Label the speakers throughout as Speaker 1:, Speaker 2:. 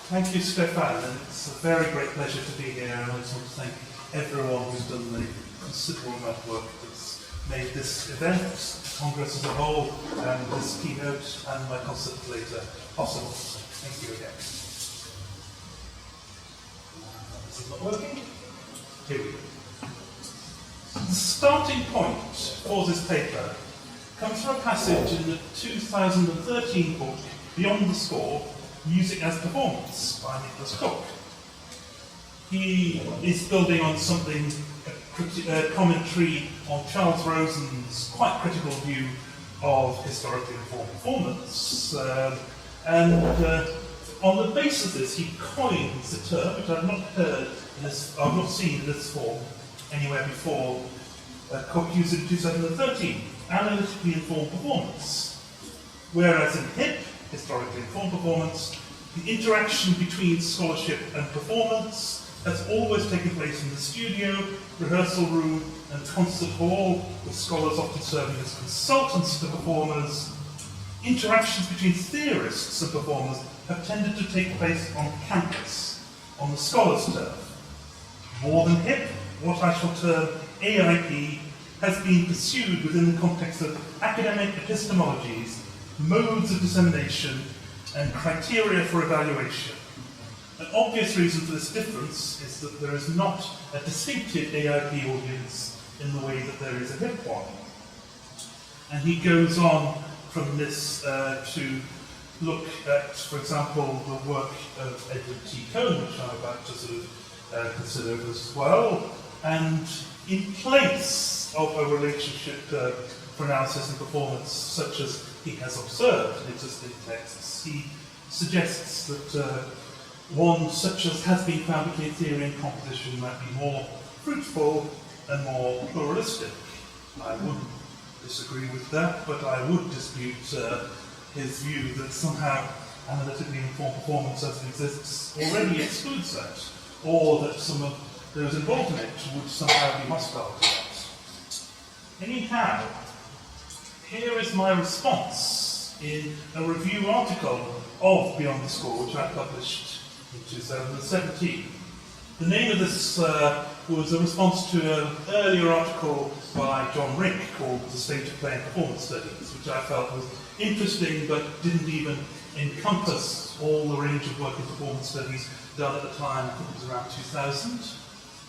Speaker 1: Thank you, Stefan, and it's a very great pleasure to be here, and I just want to thank everyone who's done the considerable amount of work that's made this event, Congress as a whole, and this keynote, and my concert later possible. So thank you again. This is not working. Here we go. The starting point for this paper comes from a passage in the 2013 book, Beyond the Score, Music as Performance by Nicholas Cook. He is building on something, a commentary on Charles Rosen's quite critical view of historically informed performance. On the basis of this, he coins the term, which I've not heard in this, I've not seen in this form anywhere before. Cook used it in 2013, analytically informed performance. Whereas in HIP, historically informed performance, the interaction between scholarship and performance has always taken place in the studio, rehearsal room, and concert hall, with scholars often serving as consultants to performers. Interactions between theorists and performers have tended to take place on campus, on the scholars' turf. More than HIP, what I shall term AIP, has been pursued within the context of academic epistemologies, modes of dissemination, and criteria for evaluation. An obvious reason for this difference is that there is not a distinctive AIP audience in the way that there is a HIP one. And he goes on from this to look at, for example, the work of Edward T. Cohn, which I'm about to sort of consider as well, and in place of a relationship for analysis and performance such as he has observed in existing texts, he suggests that one such as has been found between theory and composition might be more fruitful and more pluralistic. I wouldn't disagree with that, but I would dispute his view that somehow analytically informed performance as it exists already excludes that, or that some of those involved in it would somehow be hostile to that. Anyhow, here is my response in a review article of Beyond the Score, which I published in 2017. The name of this was a response to an earlier article by John Rink called The State of Play and Performance Studies, which I felt was interesting but didn't even encompass all the range of work in performance studies done at the time. I think it was around 2000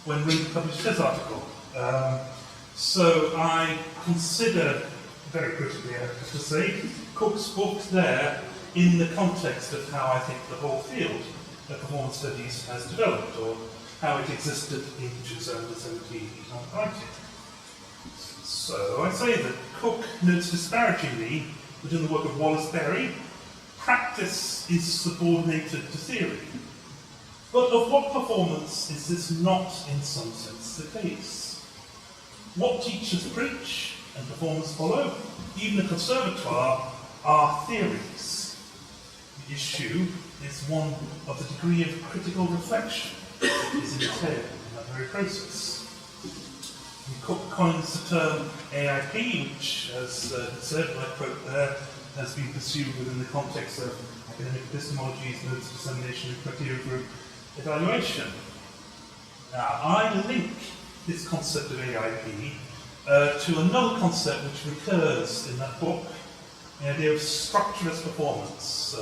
Speaker 1: when Rink published his article. So I consider, very critically I have to say, Cook's book there in the context of how I think the whole field of performance studies has developed, or how it existed in 2017 and 19. So I say that Cook notes disparagingly that in the work of Wallace Berry, practice is subordinated to theory. But of what performance is this not in some sense the case? What teachers preach and performers follow, even the conservatoire, are theories. The issue is one of the degree of critical reflection that is entailed in that very process. Cook coins the term AIP, which, as said, I quote there, has been pursued within the context of academic epistemologies, modes of dissemination, and criteria group evaluation. Now, I link this concept of AIP to another concept which recurs in that book, the idea of structureless performance,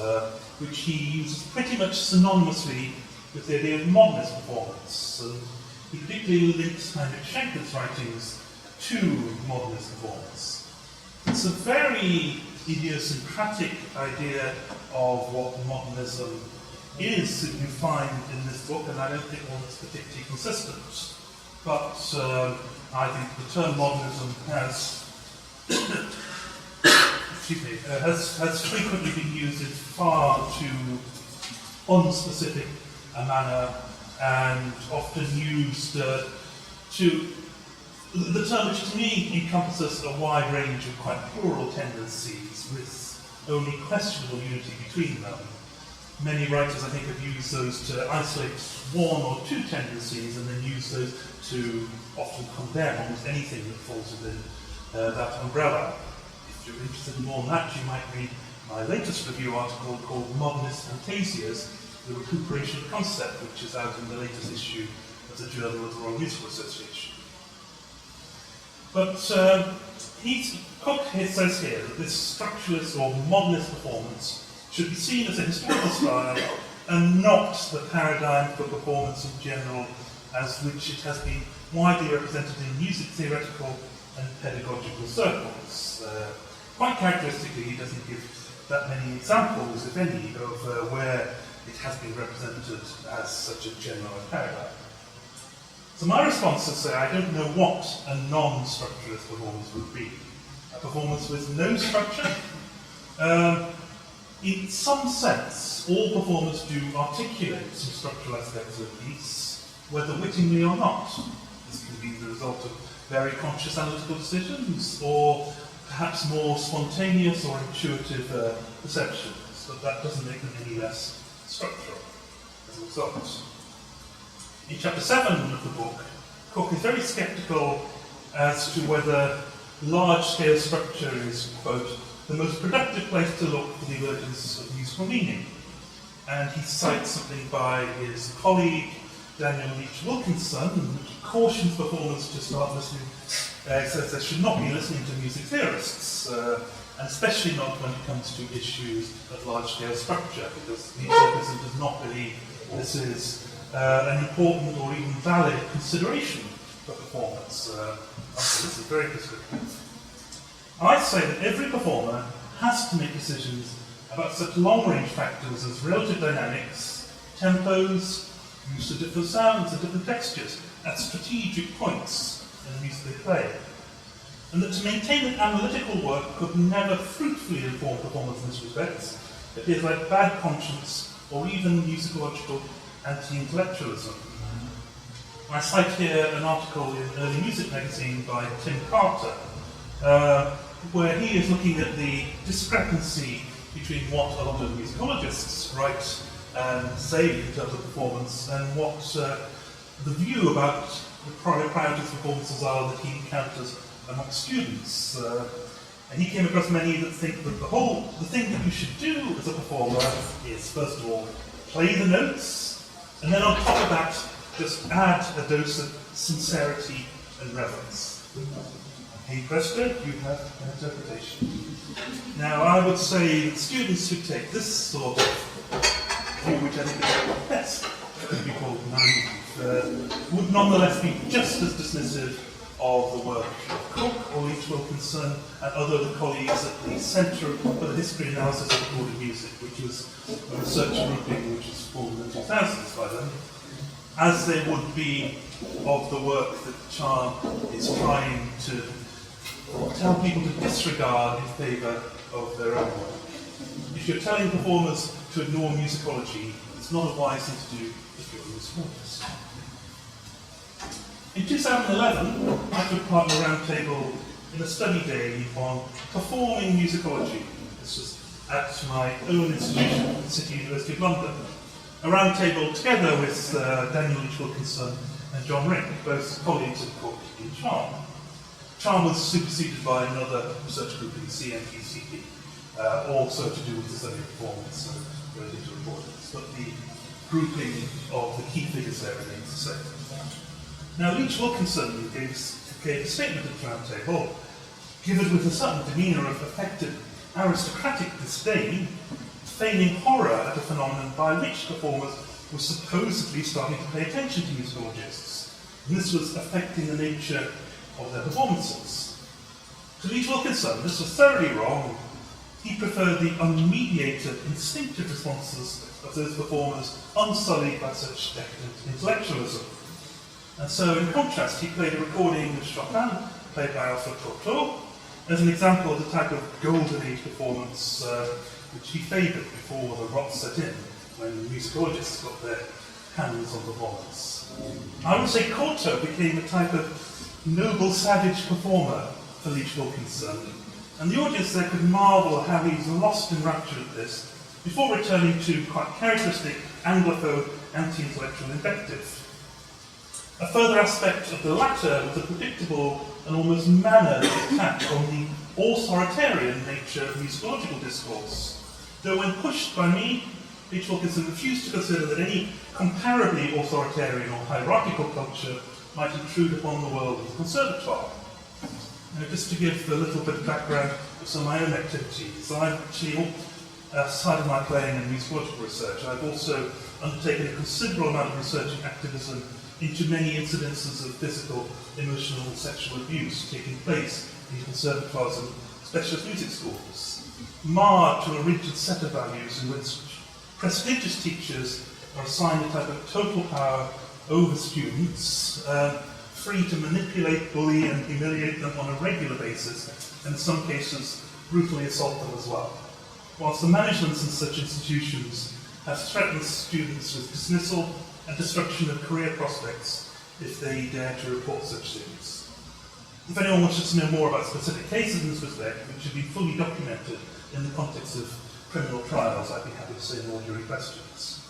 Speaker 1: which he uses pretty much synonymously with the idea of modernist performance. And he particularly links Heinrich Schenker's writings to modernist performance. It's a very idiosyncratic idea of what modernism is that you find in this book, and I don't think one is particularly consistent. But I think the term modernism has has frequently been used in far too unspecific a manner, and often used to the term, which to me encompasses a wide range of quite plural tendencies with only questionable unity between them. Many writers, I think, have used those to isolate one or two tendencies and then use those to often condemn almost anything that falls within that umbrella. If you're interested in more than that, you might read my latest review article called Modernist Fantasias, the recuperation concept, which is out in the latest issue of the Journal of the Royal Musical Association. But Cook says here that this structuralist or modernist performance should be seen as a historical style and not the paradigm for performance in general, as which it has been widely represented in music theoretical and pedagogical circles. Quite characteristically, he doesn't give that many examples, if any, of where it has been represented as such a general paradigm. So my response is I don't know what a non-structuralist performance would be. A performance with no structure? In some sense, all performers do articulate some structural aspects of a piece, whether wittingly or not. This can be the result of very conscious analytical decisions, or perhaps more spontaneous or intuitive perceptions, but that doesn't make them any less structural as a result. In chapter 7 of the book, Cook is very sceptical as to whether large-scale structure is, quote, the most productive place to look for the emergence of musical meaning. And he cites something by his colleague, Daniel Leach Wilkinson, which cautions performers to start listening. He says they should not be listening to music theorists, and especially not when it comes to issues of large-scale structure, because Leach Wilkinson does not believe this is an important or even valid consideration for performance. This is very prescriptive. I say that every performer has to make decisions about such long-range factors as relative dynamics, tempos, use of different sounds and different textures at strategic points in the music they play. And that to maintain an analytical work could never fruitfully inform performance in this respect. It is like bad conscience or even musicological anti-intellectualism. I cite here an article in Early Music magazine by Tim Carter, where he is looking at the discrepancy between what a lot of musicologists write and say in terms of performance and what the view about the priorities of performances are that he encounters among students. And he came across many that think that the thing that you should do as a performer is, first of all, play the notes, and then on top of that, just add a dose of sincerity and reverence. Hey presto, you have an interpretation. Now, I would say that students who take this sort of view, which I think is best, could be called naive, would nonetheless be just as dismissive of the work of Cook or Leach Wilkinson and other colleagues at the Centre for the History and Analysis of Recorded Music, which was a research grouping which was formed in the 2000s by them, as they would be of the work that Charm is trying to tell people to disregard in favour of their own work. If you're telling performers to ignore musicology, it's not a wise thing to do if you're a musicologist. In 2011, I took part in a roundtable in a study day on performing musicology. This was at my own institution, the City University of London. A roundtable together with Daniel Leach Wilkinson and John Rink, both colleagues of Cook in Charm. Charm was superseded by another research group in CMPCP, also to do with the study of performance, so related to recordings, but the grouping of the key figures there remains the same. Now, Leach Wilkinson gave a statement at the roundtable, given with a certain demeanour of affected aristocratic disdain, feigning horror at a phenomenon by which performers were supposedly starting to pay attention to musicologists, and this was affecting the nature of their performances. To Leach Wilkinson, this was thoroughly wrong. He preferred the unmediated, instinctive responses of those performers unsullied by such decadent intellectualism. And so, in contrast, he played a recording of Chopin, played by Alfred Cortot, as an example of the type of golden age performance which he favoured before the rot set in, when musicologists got their hands on performance. I would say Cortot became a type of noble savage performer for Leach Wilkinson, and the audience there could marvel how he was lost in rapture at this, before returning to quite characteristic Anglophone anti-intellectual invective. A further aspect of the latter was a predictable and almost mannered attack on the authoritarian nature of musicological discourse, though when pushed by me, H. Wilkinson refused to consider that any comparably authoritarian or hierarchical culture might intrude upon the world of the conservatoire. Now, just to give a little bit of background of some of my own activities, I've actually, aside of my playing and musicological research, I've also undertaken a considerable amount of research and activism into many incidences of physical, emotional, and sexual abuse taking place in conservatoires and specialist music schools, marred to a rigid set of values in which prestigious teachers are assigned a type of total power over students, free to manipulate, bully, and humiliate them on a regular basis, and in some cases, brutally assault them as well. Whilst the managements in such institutions have threatened students with dismissal and destruction of career prospects if they dare to report such things. If anyone wishes to know more about specific cases in this respect, which have been fully documented in the context of criminal trials, I'd be happy to say more during questions.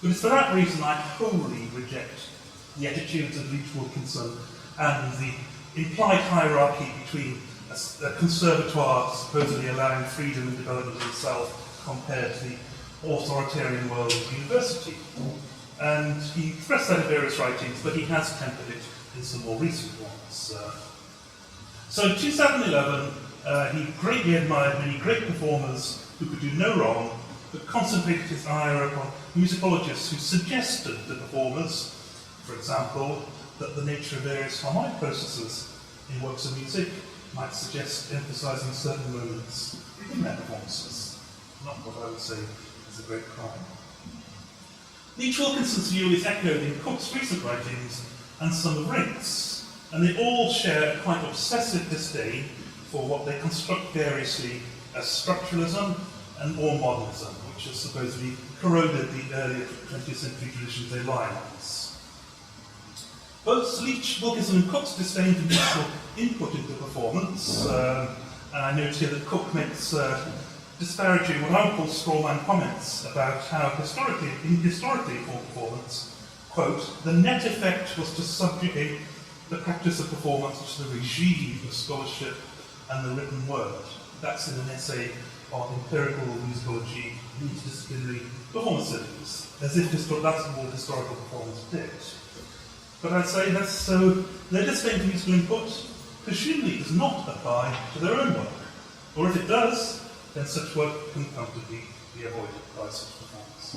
Speaker 1: But it's for that reason I wholly reject the attitudes of Leach Wilkinson and the implied hierarchy between a conservatoire supposedly allowing freedom and development of itself compared to the authoritarian world of the university. And he expressed that in various writings, but he has tempered it in some more recent ones. So in 2011, he greatly admired many great performers who could do no wrong, but concentrated his ire upon musicologists who suggested to performers, for example, that the nature of various harmonic processes in works of music might suggest emphasizing certain moments in their performances. Not what I would say is a great crime. Leach Wilkinson's view is echoed in Cook's recent writings and some of Rink's, and they all share a quite obsessive disdain for what they construct variously as structuralism and or modernism, which has supposedly corroded the earlier 20th century traditions they lie on. Both Leach, Wilkinson and Cook's disdain for musical input into performance, and I note here that Cook makes disparaging what I would call strawman comments about how historically for performance, quote, the net effect was to subjugate the practice of performance to the regime of scholarship and the written word. That's in an essay on empirical musicology, multidisciplinary performance studies, as if that's what historical performance did. But I'd say that's so their disdain for musical input presumably does not apply to their own work. Or if it does, then such work can comfortably be avoided by such performance.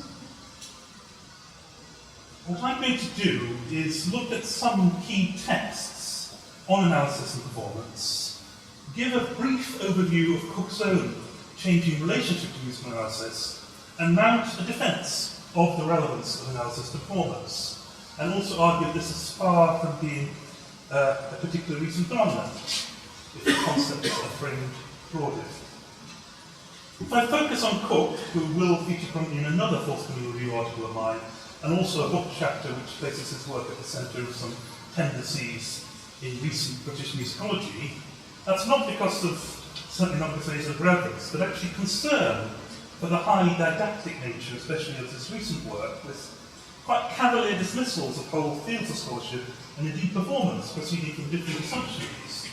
Speaker 1: What I'm going to do is look at some key texts on analysis and performance, give a brief overview of Cook's own changing relationship to musical analysis, and mount a defense of the relevance of analysis to performance, and also argue this is far from being a particular recent phenomenon, if the concepts are framed broadly. If I focus on Cook, who will feature prominently in another forthcoming review article of mine, and also a book chapter which places his work at the centre of some tendencies in recent British musicology, that's not because of, certainly not because of reverence, but actually concern for the highly didactic nature, especially of this recent work, with quite cavalier dismissals of whole fields of scholarship and indeed performance proceeding from different assumptions.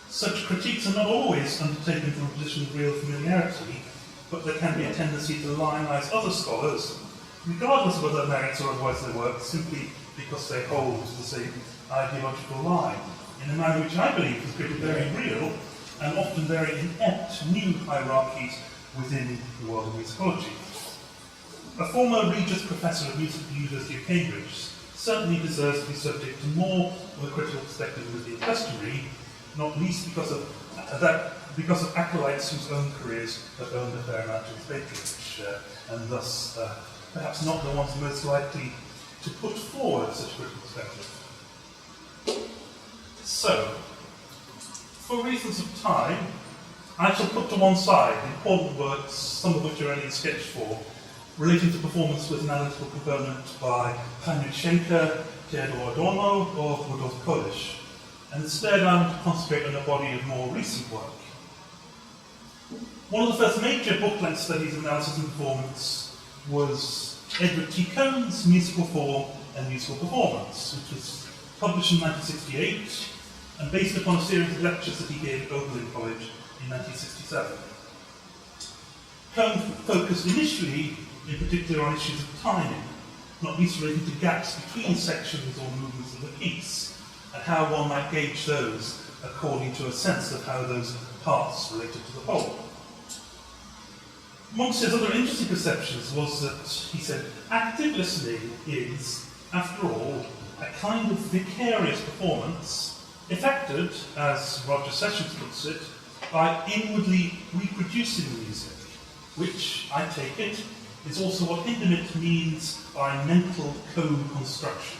Speaker 1: Such critiques are not always undertaken from a position of real familiarity, but there can be a tendency to lionize other scholars, regardless of whether merits or otherwise their work, simply because they hold to the same ideological line, in a manner which I believe has created very real and often very inept new hierarchies within the world of musicology. A former Regius Professor of Music at the University of Cambridge certainly deserves to be subject to more of a critical perspective than would be customary, not least because of acolytes whose own careers have earned a fair amount of his patronage, and thus perhaps not the ones most likely to put forward such a critical perspective. So, for reasons of time, I shall put to one side important works, some of which are only in sketch form, relating to performance with an analytical component by Heinrich Schenker, Theodor Adorno, or Rudolf Kolisch, and instead I'm to concentrate on a body of more recent work. One of the first major book-length studies of analysis and performance was Edward T. Cohn's Musical Form and Musical Performance, which was published in 1968 and based upon a series of lectures that he gave at Oberlin College in 1967. Cohn focused initially in particular on issues of timing, not least relating to gaps between sections or movements of the piece, and how one might gauge those according to a sense of how those parts related to the whole. Amongst his other interesting perceptions was that, he said, active listening is, after all, a kind of vicarious performance, effected, as Roger Sessions puts it, by inwardly reproducing music, which, I take it, is also what Hindemith means by mental co-construction.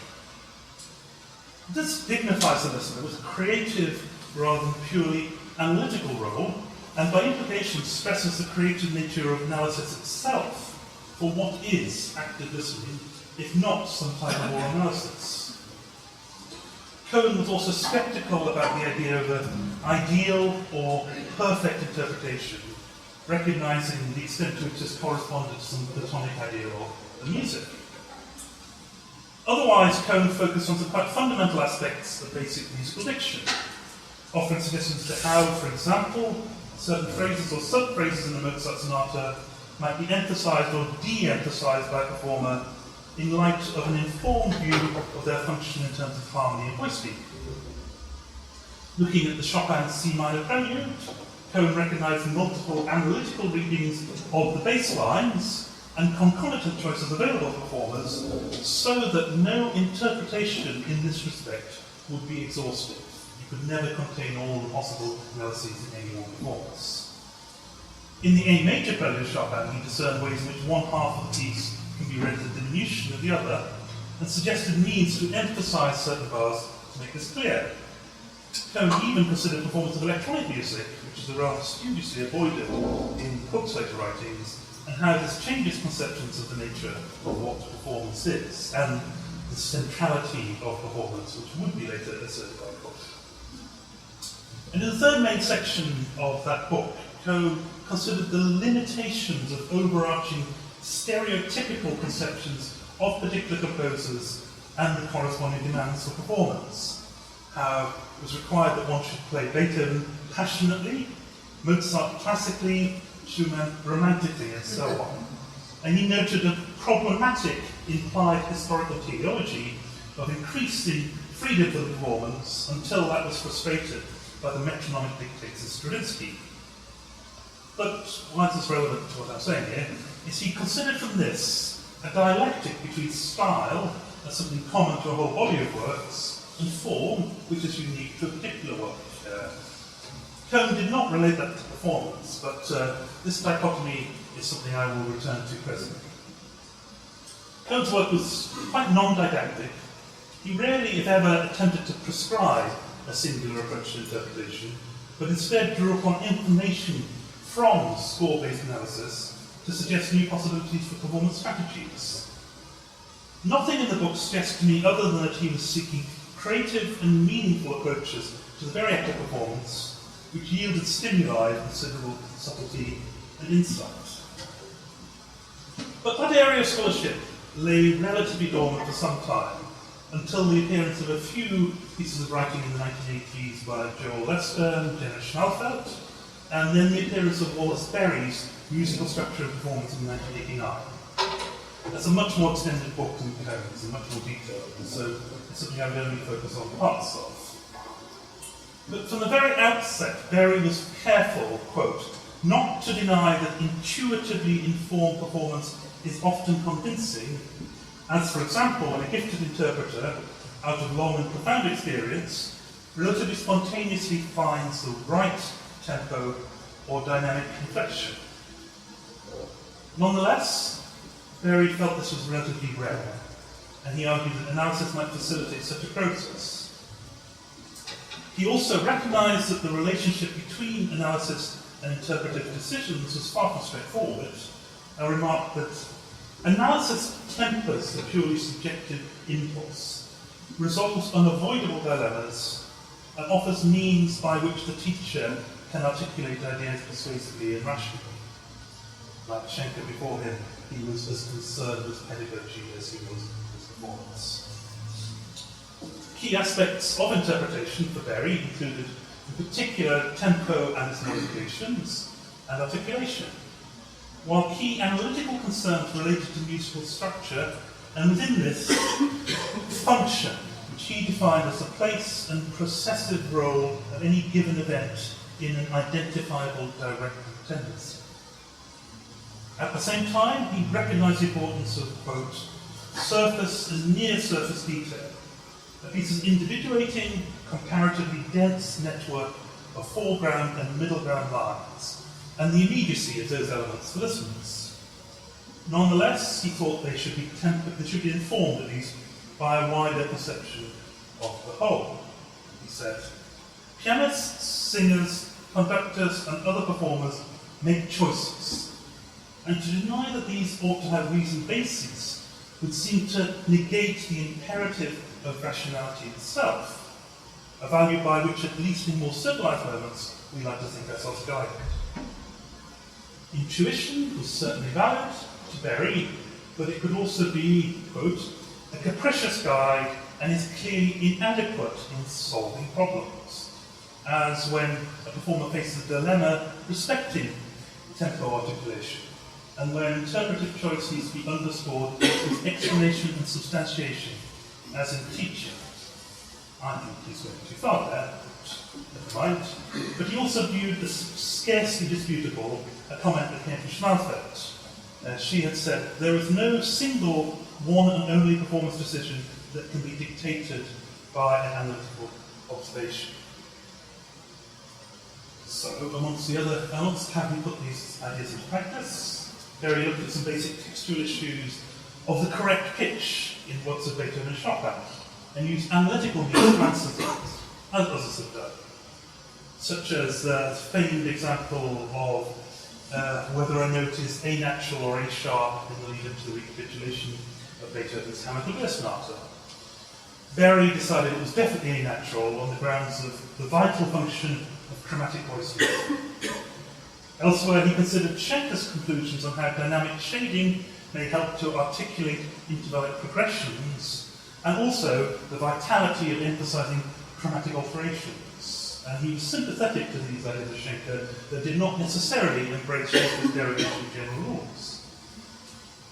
Speaker 1: This dignifies the listener with a creative rather than purely analytical role, and by implication stresses the creative nature of analysis itself for what is active listening, if not some type of oral analysis. Cohen was also sceptical about the idea of an ideal or perfect interpretation, recognizing the extent to which this corresponded to some Platonic idea of the music. Otherwise, Cohen focused on some quite fundamental aspects of basic musical diction, offering suggestions to how, for example, certain phrases or sub-phrases in the Mozart sonata might be emphasized or de-emphasized by a performer in light of an informed view of their function in terms of harmony and voice beat. Looking at the Chopin C minor prelude, Cohen recognized multiple analytical readings of the bass lines and concomitant choices available to performers so that no interpretation in this respect would be exhaustive. You could never contain all the possible analyses in any one performance. In the A major prelude of Chopin, he discerned ways in which one half of the piece can be read as a diminution of the other, and suggested means to emphasize certain bars to make this clear. Cohen even considered performance of electronic music, which is rather studiously avoided in Cook's later writings, and how this changes conceptions of the nature of what performance is, and the centrality of performance, which would be later asserted by Cook. And in the third main section of that book, Cohen considered the limitations of overarching stereotypical conceptions of particular composers and the corresponding demands for performance. How it was required that one should play Beethoven passionately, Mozart classically, Schumann romantically, and so on. And he noted a problematic implied historical teleology of increasing freedom for the performance until that was frustrated by the metronomic dictates of Stravinsky. But why is this relevant to what I'm saying here? Is he considered from this a dialectic between style, as something common to a whole body of works, and form, which is unique to a particular work. Cohen did not relate that to performance, but this dichotomy is something I will return to presently. Cohen's work was quite non-didactic. He rarely, if ever, attempted to prescribe a singular approach to interpretation, but instead drew upon information from score-based analysis to suggest new possibilities for performance strategies. Nothing in the book suggests to me other than that he was seeking creative and meaningful approaches to the very act of performance, which yielded stimuli of considerable subtlety and insight. But that area of scholarship lay relatively dormant for some time, until the appearance of a few pieces of writing in the 1980s by Joel Lester and Jenna Schnalfelt, and then the appearance of Wallace Berry's Musical Structure and Performance in 1989. That's a much more extended book than Cohen's, and much more detailed, and so it's something I would only focus on parts of. But from the very outset, Berry was careful, quote, not to deny that intuitively informed performance is often convincing, as, for example, when a gifted interpreter, out of long and profound experience, relatively spontaneously finds the right tempo or dynamic inflection. Nonetheless, Berry felt this was relatively rare, and he argued that analysis might facilitate such a process. He also recognized that the relationship between analysis and interpretive decisions was far from straightforward, and remarked that analysis tempers the purely subjective impulse, resolves unavoidable dilemmas, and offers means by which the teacher can articulate ideas persuasively and rationally. Like Schenker before him, he was as concerned with pedagogy as he was with performance. Key aspects of interpretation for Berry included, in particular, tempo and its modifications, and articulation. while key analytical concerns related to musical structure, and within this, function, which he defined as the place and processive role of any given event in an identifiable direct tendency. At the same time, he recognised the importance of, quote, surface and near-surface detail, a piece of individuating, comparatively dense network of foreground and middle ground lines, and the immediacy of those elements for listeners. Nonetheless, he thought they should be informed, at least, by a wider perception of the whole. He said, pianists, singers, conductors, and other performers make choices, and to deny that these ought to have reasoned bases would seem to negate the imperative of rationality itself, a value by which, at least in more civilized moments, we like to think ourselves guided. Intuition was certainly valid to Berry, but it could also be, quote, a capricious guide and is clearly inadequate in solving problems, as when a performer faces a dilemma respecting tempo articulation, and where interpretive choice needs to be underscored with explanation and substantiation, as in teaching. I think he's going too far there, but never mind. But he also viewed as scarcely disputable a comment that came from Schmalfeld. She had said, there is no single one and only performance decision that can be dictated by an analytical observation. So, amongst how we put these ideas into practice, Berry looked at some basic textual issues of the correct pitch in works of Beethoven and Chopin, and used analytical means to answer things, as others have done, such as the famed example of whether a note is A natural or A sharp in the lead-up to the recapitulation of Beethoven's Hamilton Sonata. Berry decided it was definitely A natural on the grounds of the vital function of chromatic voicing. Elsewhere, he considered Schenker's conclusions on how dynamic shading may help to articulate intervallic progressions, and also the vitality of emphasizing chromatic alterations. And he was sympathetic to these ideas of Schenker that did not necessarily embrace Schenker's derivation of general rules.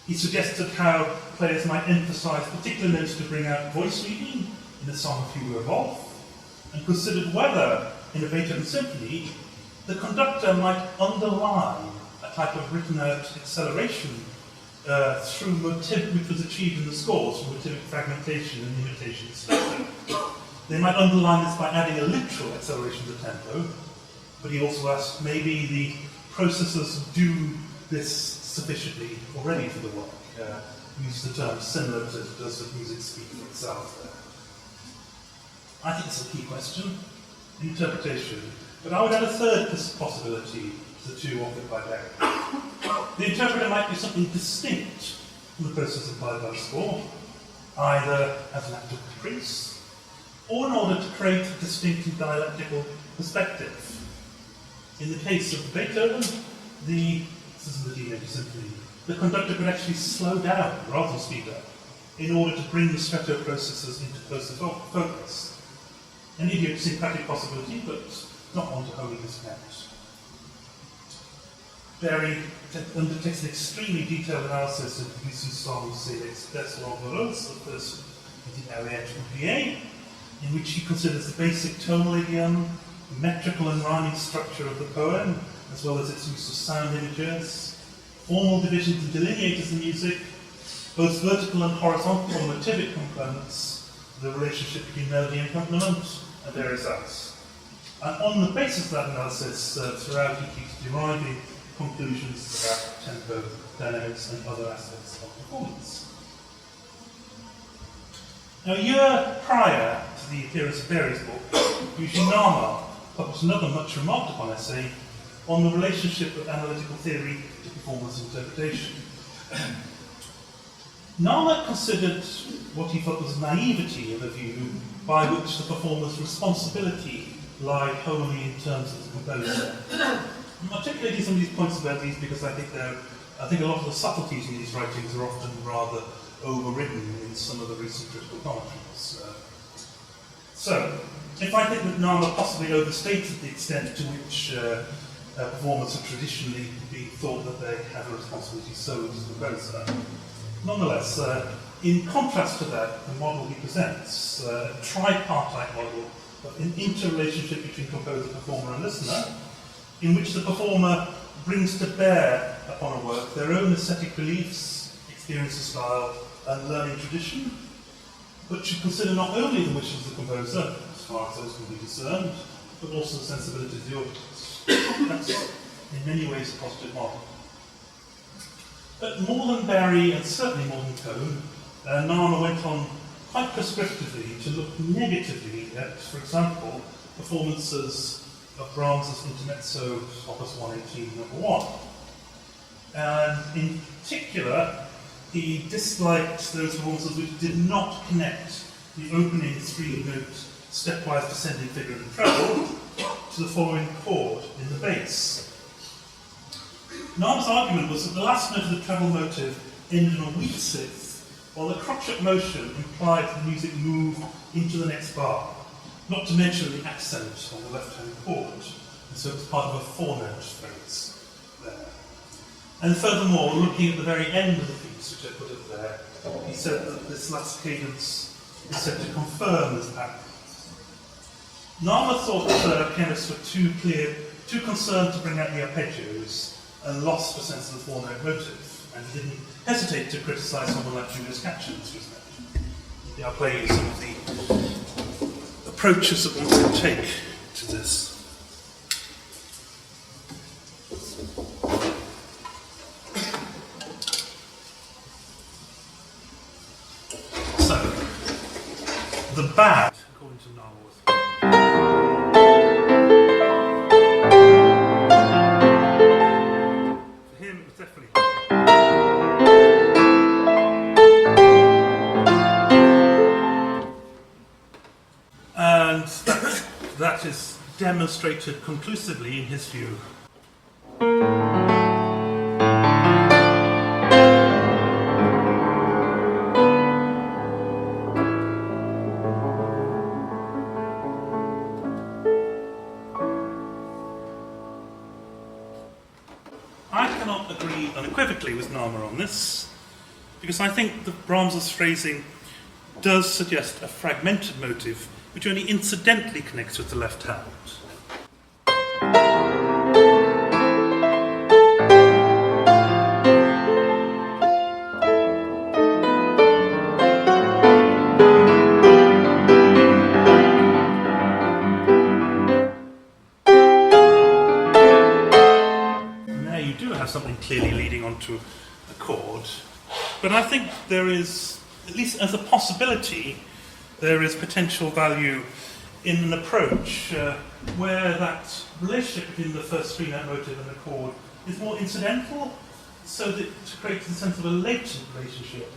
Speaker 1: He suggested how players might emphasize particular notes to bring out voice reading in a song of Hugo Wolf, and considered whether, in a Beethoven symphony, the conductor might underline a type of written-out acceleration through motive, which was achieved in the scores through motivic fragmentation and imitation spectrum. They might underline this by adding a literal acceleration to tempo, but he also asked maybe the processors do this sufficiently already for the work. Use the term similar to does the music speak for itself there. I think it's a key question, interpretation. But I would add a third possibility to the two offered by Berry. The interpreter might do something distinct from the process implied by the score, either as an act of caprice, or in order to create a distinct dialectical perspective. In the case of Beethoven, this is in the D major symphony, the conductor could actually slow down rather than speed up in order to bring the stretto processes into closer focus. An idiosyncratic possibility, but not one to wholly discount. Berry undertakes an extremely detailed analysis of Debussy's song C'est l'Express L'Envoleuse, the first Ariette Oubliée, in which he considers the basic tonal idiom, metrical and rhyming structure of the poem, as well as its use of sound images, formal divisions and delineators in music, both vertical and horizontal motivic components, the relationship between melody and accompaniment, and various others. And on the basis of that analysis, throughout he keeps deriving conclusions about tempo, dynamics, and other aspects of performance. Now, a year prior to the appearance of Berry's book, Eugene Narma published another much remarked upon essay on the relationship of analytical theory to performance interpretation. Narma considered what he thought was naivety of a view by which the performer's responsibility lied wholly in terms of the composer. I'm articulating some of these points about these because I think a lot of the subtleties in these writings are often rather overridden in some of the recent critical commentaries. So, if I think that Narma possibly overstated the extent to which performers have traditionally been thought that they have a responsibility solely to the composer. Nonetheless, in contrast to that, the model he presents, a tripartite model of an interrelationship between composer, performer and listener, in which the performer brings to bear upon a work their own aesthetic beliefs, experience of style and learning tradition, but should consider not only the wishes of the composer, as far as those can be discerned, but also the sensibilities of the audience. That's in many ways a positive model. But more than Barry, and certainly more than Cohn, Narmer went on quite prescriptively to look negatively at, for example, performances of Brahms's Intermezzo Opus 118, number 1. And in particular, he disliked those performances which did not connect the opening 3-note stepwise descending figure in the treble to the following chord in the bass. Narmer's argument was that the last note of the treble motive ended on a weak sixth, while the crotchet motion implied that the music moved into the next bar, not to mention the accent on the left-hand chord, and so it was part of a 4-note phrase there. And furthermore, looking at the very end of the piece, which I put up there, he said that this last cadence is said to confirm this pattern. Narmer thought pianists were too concerned to bring out the arpeggios, and lost a sense of the 4-note motive, and he didn't hesitate to criticise someone like Julius Katchen, as was mentioned. They are playing some of the approaches that one can take to this. So, the bad, according to Narmer, was that is demonstrated conclusively in his view. I cannot agree unequivocally with Narmer on this, because I think that Brahms's phrasing does suggest a fragmented motive which only incidentally connects with the left hand. Now you do have something clearly leading onto a chord, but I think there is, at least as a possibility, there is potential value in an approach where that relationship between the first 3-note motive and the chord is more incidental, so that to create the sense of a latent relationship,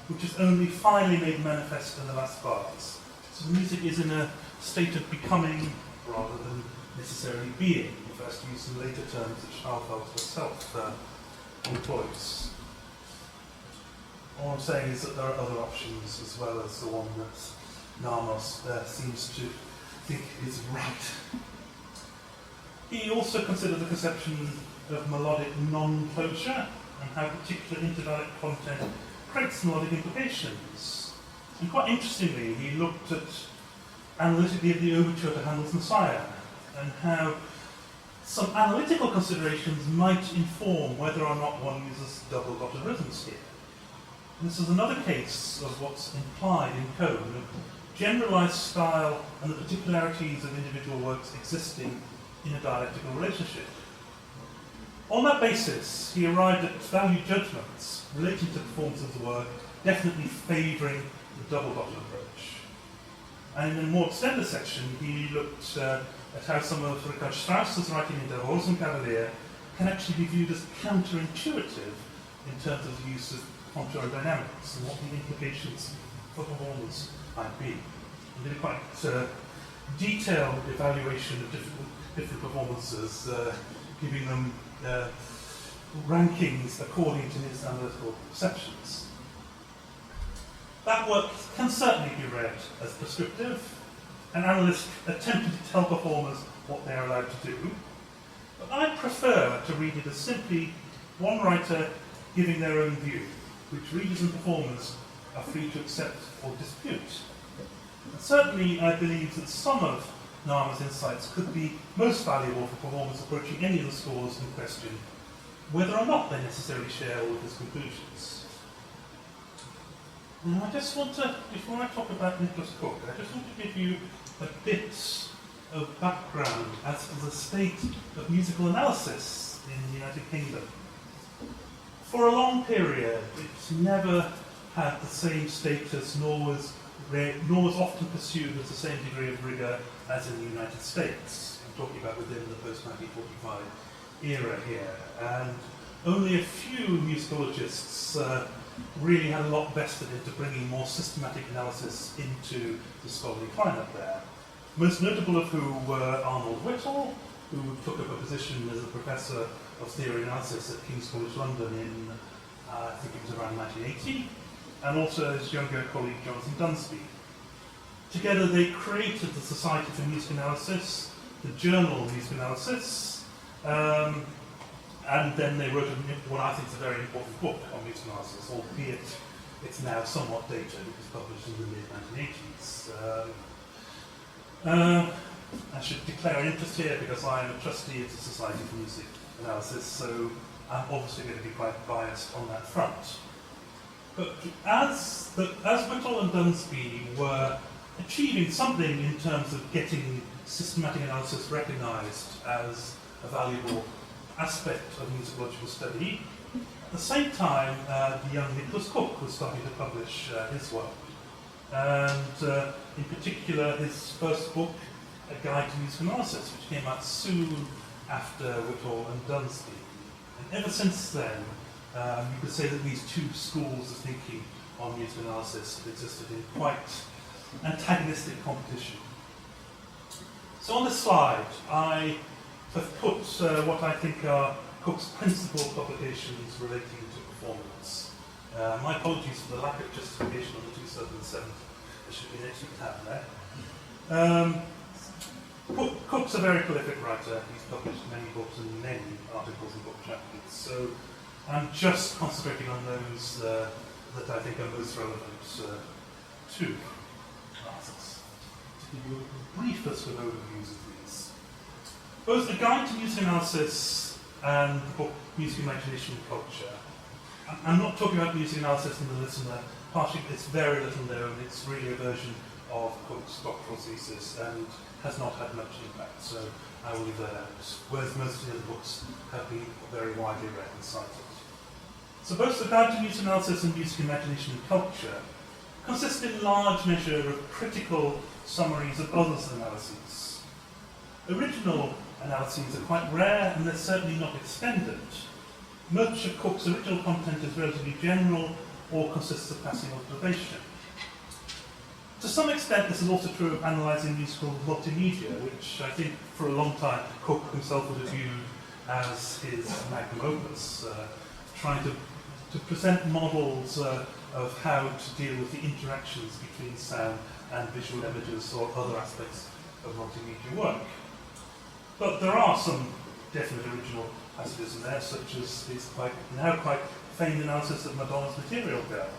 Speaker 1: which is only finally made manifest in the last bars. So the music is in a state of becoming rather than necessarily being, if I was to use some later terms that Stahlfeld herself employs. All I'm saying is that there are other options as well as the one that Narmer seems to think is right. He also considered the conception of melodic non-closure and how particular interdialect content creates melodic implications. And quite interestingly, he looked at analytically at the overture to Handel's Messiah and how some analytical considerations might inform whether or not one uses double-dotted rhythms here. And this is another case of what's implied in Cohn, generalized style and the particularities of individual works existing in a dialectical relationship. On that basis, he arrived at value judgments relating to the performance of the work, definitely favouring the double-dotted approach. And in a more extended section, he looked at how some of Richard Strauss's writing in Der Rosenkavalier can actually be viewed as counterintuitive in terms of the use of contour dynamics and what the implications for performance might be. He did a quite detailed evaluation of different performances, giving them rankings according to his analytical perceptions. That work can certainly be read as prescriptive. An analyst attempting to tell performers what they are allowed to do. But I prefer to read it as simply one writer giving their own view, which readers and performers are free to accept or dispute. And certainly I believe that some of Nama's insights could be most valuable for performers approaching any of the scores in question, whether or not they necessarily share all of his conclusions. Now I just want to, before I talk about Nicholas Cook, I just want to give you a bit of background as to the state of musical analysis in the United Kingdom. For a long period, it's never had the same status, nor was often pursued with the same degree of rigour as in the United States. I'm talking about within the post-1945 era here. And only a few musicologists really had a lot vested into bringing more systematic analysis into the scholarly climate there. Most notable of whom were Arnold Whittle, who took up a position as a professor of theory analysis at King's College London in, I think it was around 1980, and also his younger colleague Jonathan Dunsby. Together they created the Society for Music Analysis, the Journal of Music Analysis, and then they wrote what I think is a very important book on music analysis, albeit it's now somewhat dated. It was published in the mid-1980s. I should declare an interest here because I am a trustee of the Society for Music Analysis, so I'm obviously going to be quite biased on that front. But as Whittle and Dunsby were achieving something in terms of getting systematic analysis recognised as a valuable aspect of musicological study, at the same time the young Nicholas Cook was starting to publish his work. And in particular his first book, A Guide to Music Analysis, which came out soon after Whittle and Dunsby. And ever since then, you could say that these two schools of thinking on music analysis have existed in quite antagonistic competition. So on this slide, I have put what I think are Cook's principal publications relating to performance. My apologies for the lack of justification on the 2007. There should be an extra tab there. Cook's a very prolific writer. He's published many books and many articles and book chapters. So I'm just concentrating on those that I think are most relevant to classes. To give you a briefest of overviews of these. Both the Guide to Music Analysis and the book Music, Imagination and Culture. I'm not talking about music analysis in the listener. Partially, it's very little known. It's really a version of Cook's doctoral thesis and has not had much impact, so I will leave that out. Whereas most of the other books have been very widely read and cited. So both the Guide to Music Analysis and Music, Imagination and Culture consist in large measure of critical summaries of others' analyses. Original analyses are quite rare and they're certainly not extended. Much of Cook's original content is relatively general or consists of passing observation. To some extent, this is also true of analysing musical multimedia, which I think for a long time Cook himself would have viewed as his magnum opus, trying to present models of how to deal with the interactions between sound and visual images or other aspects of multimedia work. But there are some definite original passages in there, such as his now quite famed analysis of Madonna's Material Girl,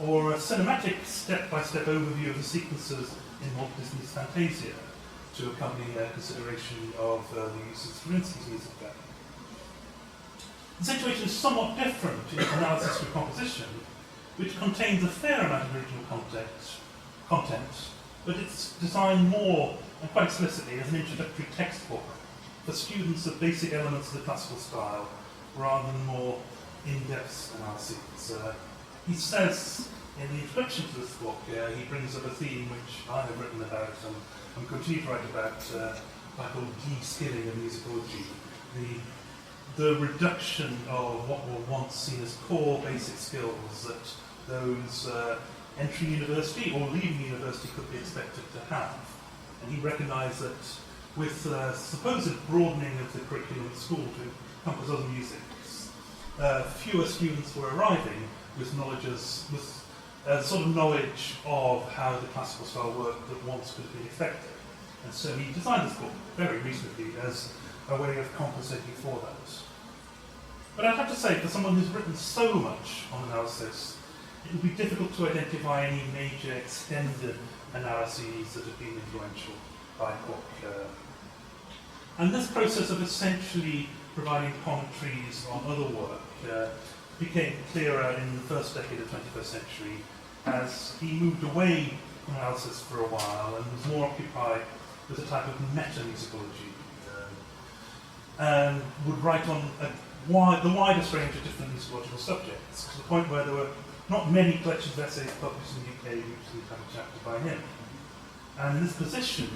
Speaker 1: or a cinematic step-by-step overview of the sequences in Walt Disney's Fantasia, to accompany a consideration of the use of Stravinsky's music there. The situation is somewhat different in analysis for composition, which contains a fair amount of original content, but it's designed more, and quite explicitly, as an introductory textbook for students of basic elements of the classical style, rather than more in-depth analyses. He says in the introduction to this book, he brings up a theme which I have written about and continue to write about, called de-skilling of musicology. The reduction of what were once seen as core basic skills that those entering university or leaving university could be expected to have. And he recognised that with supposed broadening of the curriculum at school to encompass other musics, fewer students were arriving with sort of knowledge of how the classical style worked that once could have been expected. And so he designed this book very recently as a way of compensating for that. But I'd have to say, for someone who's written so much on analysis, it would be difficult to identify any major extended analyses that have been influential by Cook. And this process of essentially providing commentaries on other work became clearer in the first decade of the 21st century as he moved away from analysis for a while and was more occupied with a type of meta-musicology and would write on the widest range of different musicological subjects, to the point where there were not many collections of essays published in the UK which didn't have a chapter by him. And in this position,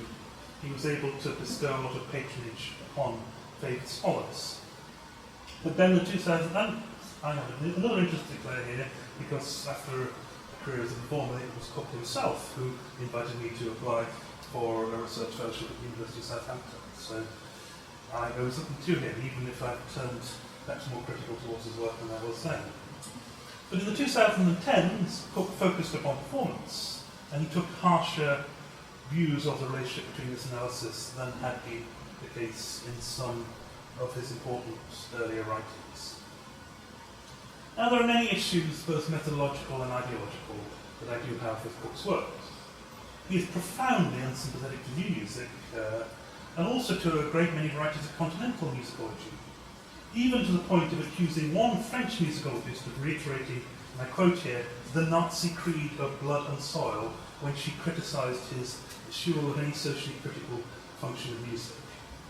Speaker 1: he was able to bestow a lot of patronage upon favoured scholars. But then the 2000, I have another interesting player here, because after a career as a performer, it was Cook himself who invited me to apply for a research fellowship at the University of Southampton. So I owe something to him, even if I've turned perhaps more critical towards his work than I was then. But in the 2010s, Cook focused upon performance, and he took harsher views of the relationship between this analysis than had been the case in some of his important earlier writings. Now, there are many issues, both methodological and ideological, that I do have with Cook's work. He is profoundly unsympathetic to new music, and also to a great many writers of continental musicology, even to the point of accusing one French musicologist of reiterating, and I quote here, the Nazi creed of blood and soil, when she criticised his eschewal of any socially critical function of music.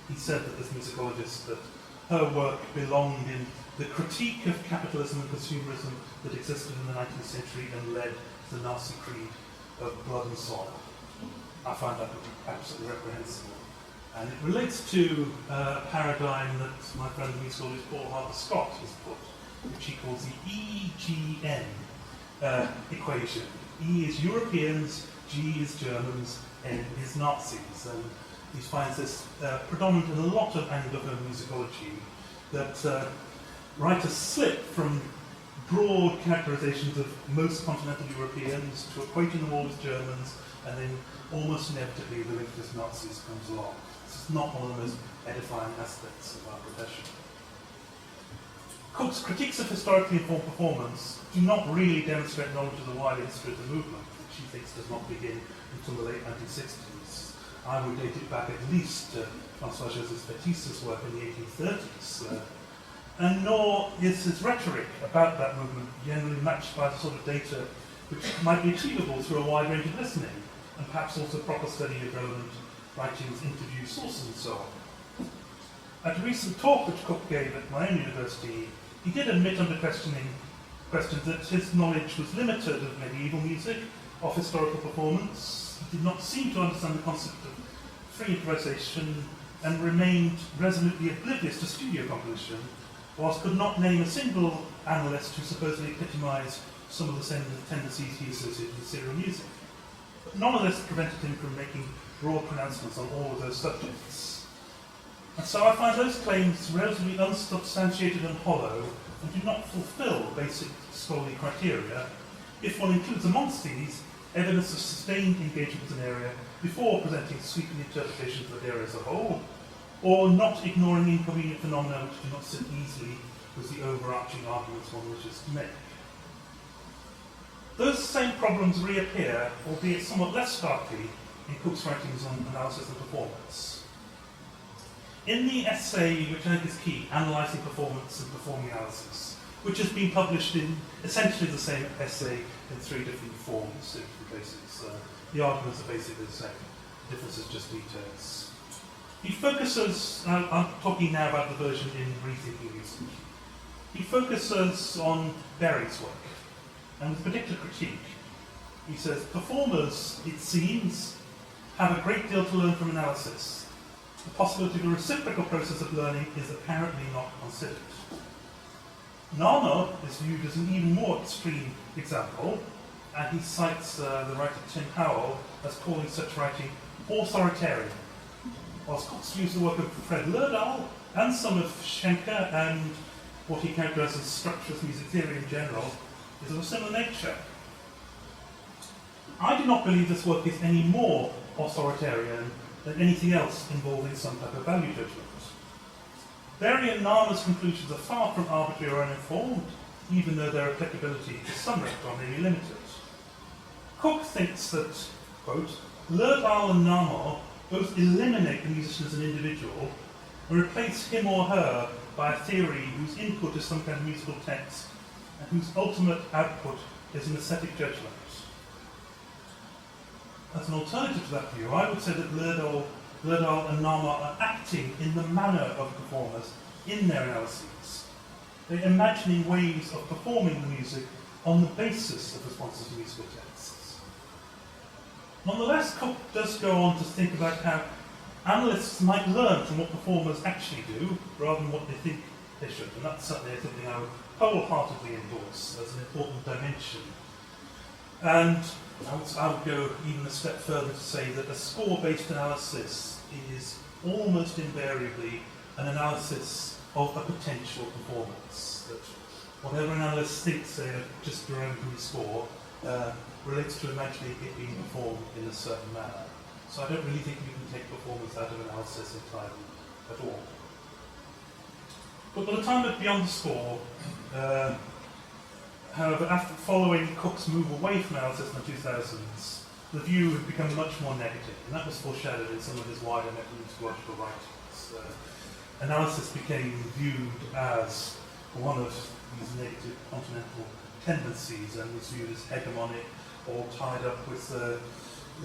Speaker 1: He said that this musicologist, that her work belonged in the critique of capitalism and consumerism that existed in the 19th century and led to the Nazi creed of blood and soil. I find that absolutely reprehensible. And it relates to a paradigm that my friend the musicologist Paul Harper Scott has put, which he calls the EGN equation. E is Europeans, G is Germans, N is Nazis. And he finds this predominant in a lot of Anglophone musicology, that writers slip from broad characterizations of most continental Europeans to equating them all with Germans, and then almost inevitably the link to Nazis comes along. This is not one of the most edifying aspects of our profession. Cook's critiques of historically informed performance do not really demonstrate knowledge of the wider history of the movement, which he thinks does not begin until the late 1960s. I would date it back at least to François-Joseph Baptiste's work in the 1830s. And nor is his rhetoric about that movement generally matched by the sort of data which might be achievable through a wide range of listening, and perhaps also proper study of relevant writings, interview sources, and so on. At a recent talk which Cook gave at my own university, he did admit under questions that his knowledge was limited of medieval music, of historical performance. He did not seem to understand the concept of free improvisation, and remained resolutely oblivious to studio composition, whilst could not name a single analyst who supposedly epitomised some of the same tendencies he associated with serial music. But none of this prevented him from making broad pronouncements on all of those subjects. And so I find those claims relatively unsubstantiated and hollow, and do not fulfil basic scholarly criteria, if one includes amongst these evidence of sustained engagement with an area before presenting sweeping interpretations of the area as a whole, or not ignoring inconvenient phenomena which do not sit easily with the overarching arguments one wishes to make. Those same problems reappear, albeit somewhat less starkly, in Cook's writings on analysis and performance. In the essay, which I think is key, Analysing Performance and Performing Analysis, which has been published in essentially the same essay in 3 different forms, in different places. The arguments are basically the same, the difference is just details. He focuses, I'm talking now about the version in Rethinking Music, he focuses on Berry's work, and with particular critique. He says, performers, it seems, have a great deal to learn from analysis. The possibility of a reciprocal process of learning is apparently not considered. Nana is viewed as an even more extreme example, and he cites the writer Tim Howell as calling such writing authoritarian, whilst Cook's views the work of Fred Lerdahl and some of Schenker and what he characterizes as structuralist music theory in general is of a similar nature. I do not believe this work is any more authoritarian than anything else involving some type of value judgment. Berry and Nama's conclusions are far from arbitrary or uninformed, even though their applicability to some repertoire may be limited. Cook thinks that, quote, Lerdahl and Nama both eliminate the musician as an individual and replace him or her by a theory whose input is some kind of musical text and whose ultimate output is an aesthetic judgment. As an alternative to that view, I would say that Lerdahl and Nama are acting in the manner of performers in their analyses. They're imagining ways of performing the music on the basis of responses to musical texts. Nonetheless, Cook does go on to think about how analysts might learn from what performers actually do, rather than what they think they should, and that's certainly something I would wholeheartedly endorse as an important dimension. And I would go even a step further to say that a score-based analysis is almost invariably an analysis of a potential performance. That whatever an analyst thinks they are just deriving from the score relates to imagining it being performed in a certain manner. So I don't really think you can take performance out of analysis entirely at all. But by the time of Beyond the Score, however, after following Cook's move away from analysis in the 2000s, the view had become much more negative, and that was foreshadowed in some of his wider methodological writings. Analysis became viewed as one of these negative continental tendencies and was viewed as hegemonic or tied up with a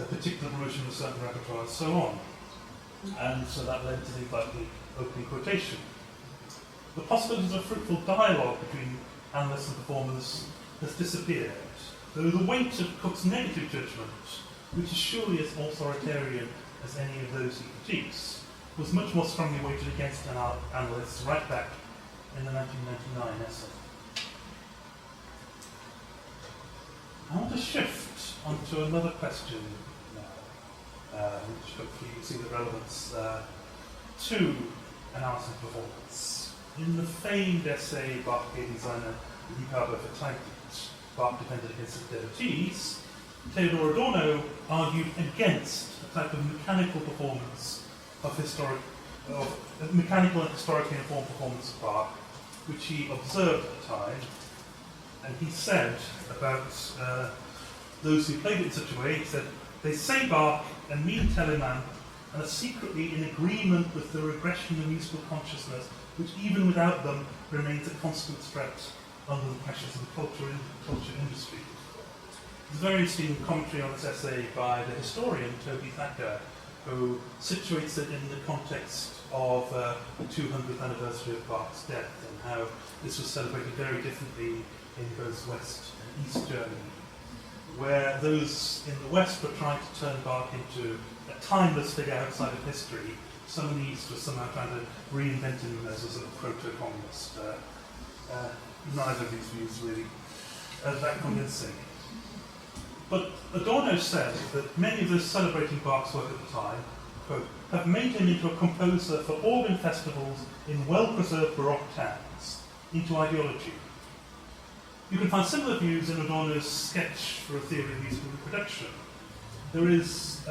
Speaker 1: particular version of a certain repertoire and so on. And so that led to things like the opening quotation. The possibilities of fruitful dialogue between analysts and performers has disappeared, though the weight of Cook's negative judgment, which is surely as authoritarian as any of those he critiques, was much more strongly weighted against analysts right back in the 1999 essay. I want to shift onto another question now, which hopefully you see the relevance to analysis of performance. In the famed essay Bach gave designer Liebhaber verteidigt, Bach defended against his devotees, Theodor Adorno argued against a type of mechanical performance of mechanical and historically informed performance of Bach, which he observed at the time. And he said about those who played it in such a way, he said, they say Bach and mean Telemann and are secretly in agreement with the regression of musical consciousness, which even without them remains a constant threat under the pressures of the culture industry. There's a very interesting commentary on this essay by the historian Toby Thacker, who situates it in the context of the 200th anniversary of Bach's death and how this was celebrated very differently in both West and East Germany, where those in the West were trying to turn Bach into a timeless figure outside of history. Some in the East were somehow trying to reinvent him as a sort of proto-communist. Neither of these views really that convincing. But Adorno said that many of those celebrating Bach's work at the time, quote, have made him into a composer for organ festivals in well-preserved Baroque towns, into ideology. You can find similar views in Adorno's sketch for a theory of musical reproduction. There is,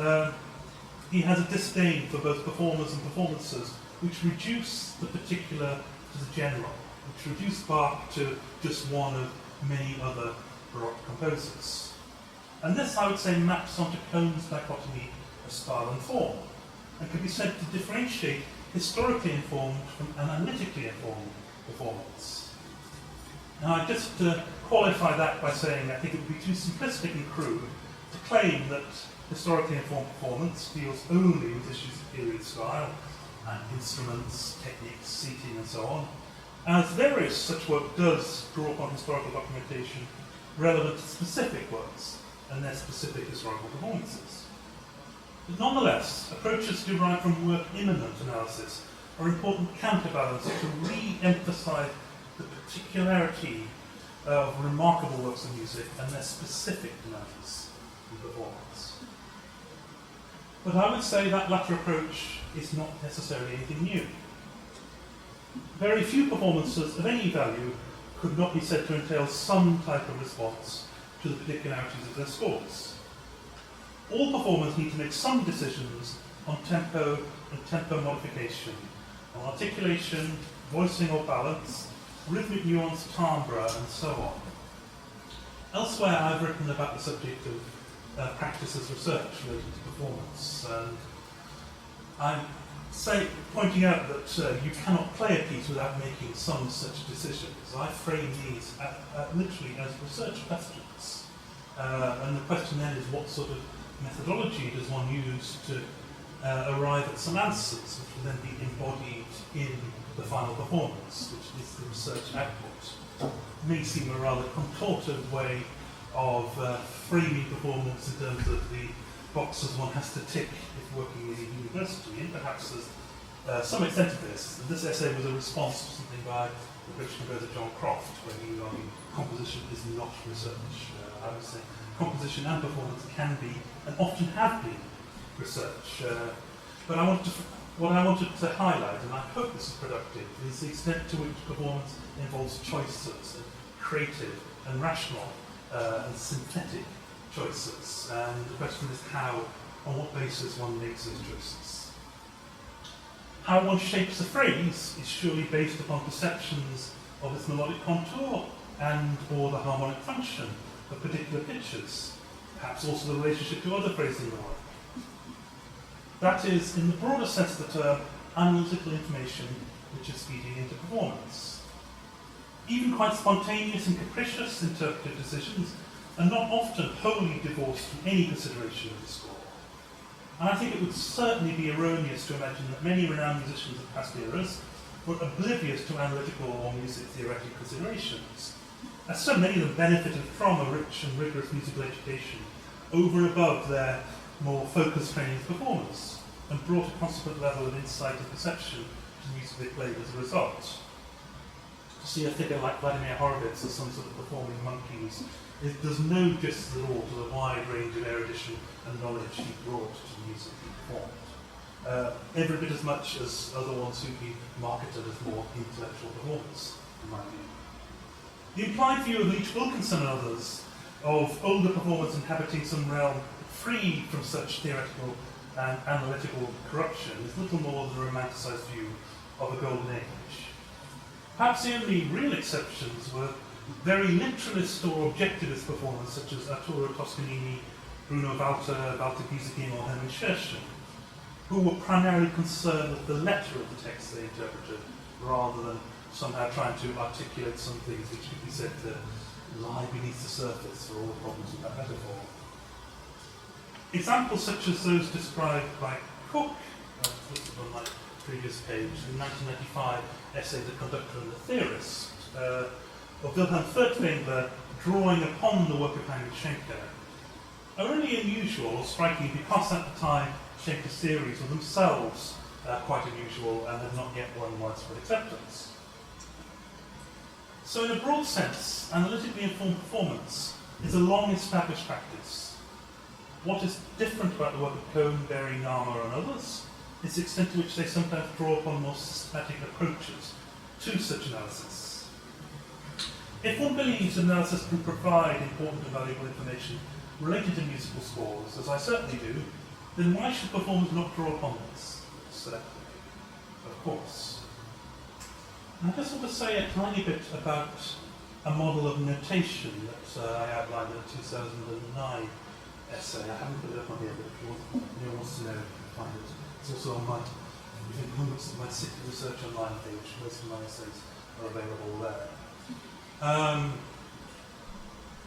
Speaker 1: he has a disdain for both performers and performances, which reduce the particular to the general, which reduce Bach to just one of many other Baroque composers. And this, I would say, maps onto Cohn's dichotomy of style and form, and can be said to differentiate historically informed from analytically informed performance. Now, I just qualify that by saying I think it would be too simplistic and crude to claim that historically informed performance deals only with issues of period style and instruments, techniques, seating, and so on, as various such work does draw upon historical documentation relevant to specific works and their specific historical performances. But nonetheless, approaches derived from work-immanent analysis are important counterbalance to re-emphasize the particularity of remarkable works of music and their specific demands in performance. But I would say that latter approach is not necessarily anything new. Very few performances of any value could not be said to entail some type of response to the particularities of their scores. All performers need to make some decisions on tempo and tempo modification, on articulation, voicing or balance, rhythmic nuance, timbre, and so on. Elsewhere, I've written about the subject of practice as research related to performance, and I'm pointing out that you cannot play a piece without making some such decisions. I frame these literally as research questions. And the question then is, what sort of methodology does one use to arrive at some answers, which will then be embodied in the final performance, which is the research output. It may seem a rather contorted way of framing performance in terms of the boxes one has to tick if working in a university, and perhaps there's some extent to this. This essay was a response to something by the British composer John Croft, where he argued composition is not research. I would say composition and performance can be, and often have been, research. But what I wanted to highlight, and I hope this is productive, is the extent to which performance involves choices, and creative and rational and synthetic choices. And the question is how, on what basis one makes those choices. How one shapes a phrase is surely based upon perceptions of its melodic contour and or the harmonic function of particular pitches, perhaps also the relationship to other phrases in the work. That is, in the broader sense of the term, analytical information which is feeding into performance. Even quite spontaneous and capricious interpretive decisions are not often wholly divorced from any consideration of the score. And I think it would certainly be erroneous to imagine that many renowned musicians of past eras were oblivious to analytical or music theoretic considerations, as so many of them benefited from a rich and rigorous musical education over and above their more focused training of performance, and brought a consequent level of insight and perception to music they played as a result. To see a figure like Vladimir Horowitz as some sort of performing monkeys, it does no justice at all to the wide range of erudition and knowledge he brought to the music he performed. Every bit as much as other ones who'd be marketed as more intellectual performers, in my view. The implied view of Leach Wilkinson and others of older performers inhabiting some realm free from such theoretical and analytical corruption is little more than a romanticised view of a golden age. Perhaps the only real exceptions were very literalist or objectivist performers such as Arturo Toscanini, Bruno Walter, Walter Gieseking or Hermann Scherchen, who were primarily concerned with the letter of the text they interpreted, rather than somehow trying to articulate some things which could be said to lie beneath the surface for all the problems of that metaphor. Examples such as those described by Cook, listed on my previous page, the 1995 essay The Conductor and the Theorist, of Wilhelm Furtwängler drawing upon the work of Heinrich Schenker, are really unusual or striking because at the time Schenker's theories were themselves quite unusual and had not yet won widespread acceptance. So in a broad sense, analytically informed performance is a long-established practice. What is different about the work of Cohn, Berry, Narmer and others is the extent to which they sometimes draw upon more systematic approaches to such analysis. If one believes analysis can provide important and valuable information related to musical scores, as I certainly do, then why should performers not draw upon this selectively? Of course. And I just want to say a tiny bit about a model of notation that I outlined in a 2009 essay. I haven't put it up on here, but if anyone wants to know, you can find it. It's also on my, if anyone looks at my City Research Online page, most of my essays are available there.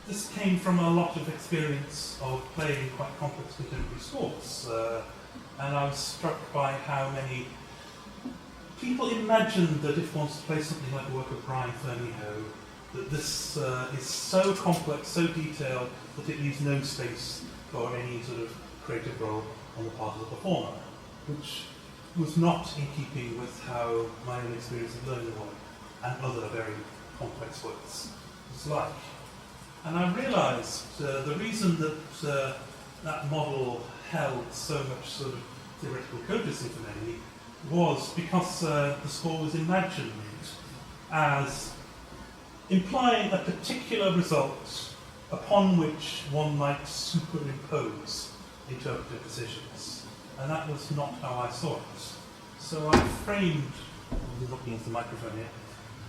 Speaker 1: This came from a lot of experience of playing quite complex contemporary scores, and I was struck by how many people imagined that if one wants to play something like the work of Brian Fermiho, that this is so complex, so detailed, that it leaves no space for any sort of creative role on the part of the performer, which was not in keeping with how my own experience of learning the work and other very complex works was like. And I realised the reason that that model held so much sort of theoretical cogency for me was because the score was imagined as implying a particular result upon which one might superimpose interpretive decisions. And that was not how I saw it. So I framed I'm looking at the microphone here.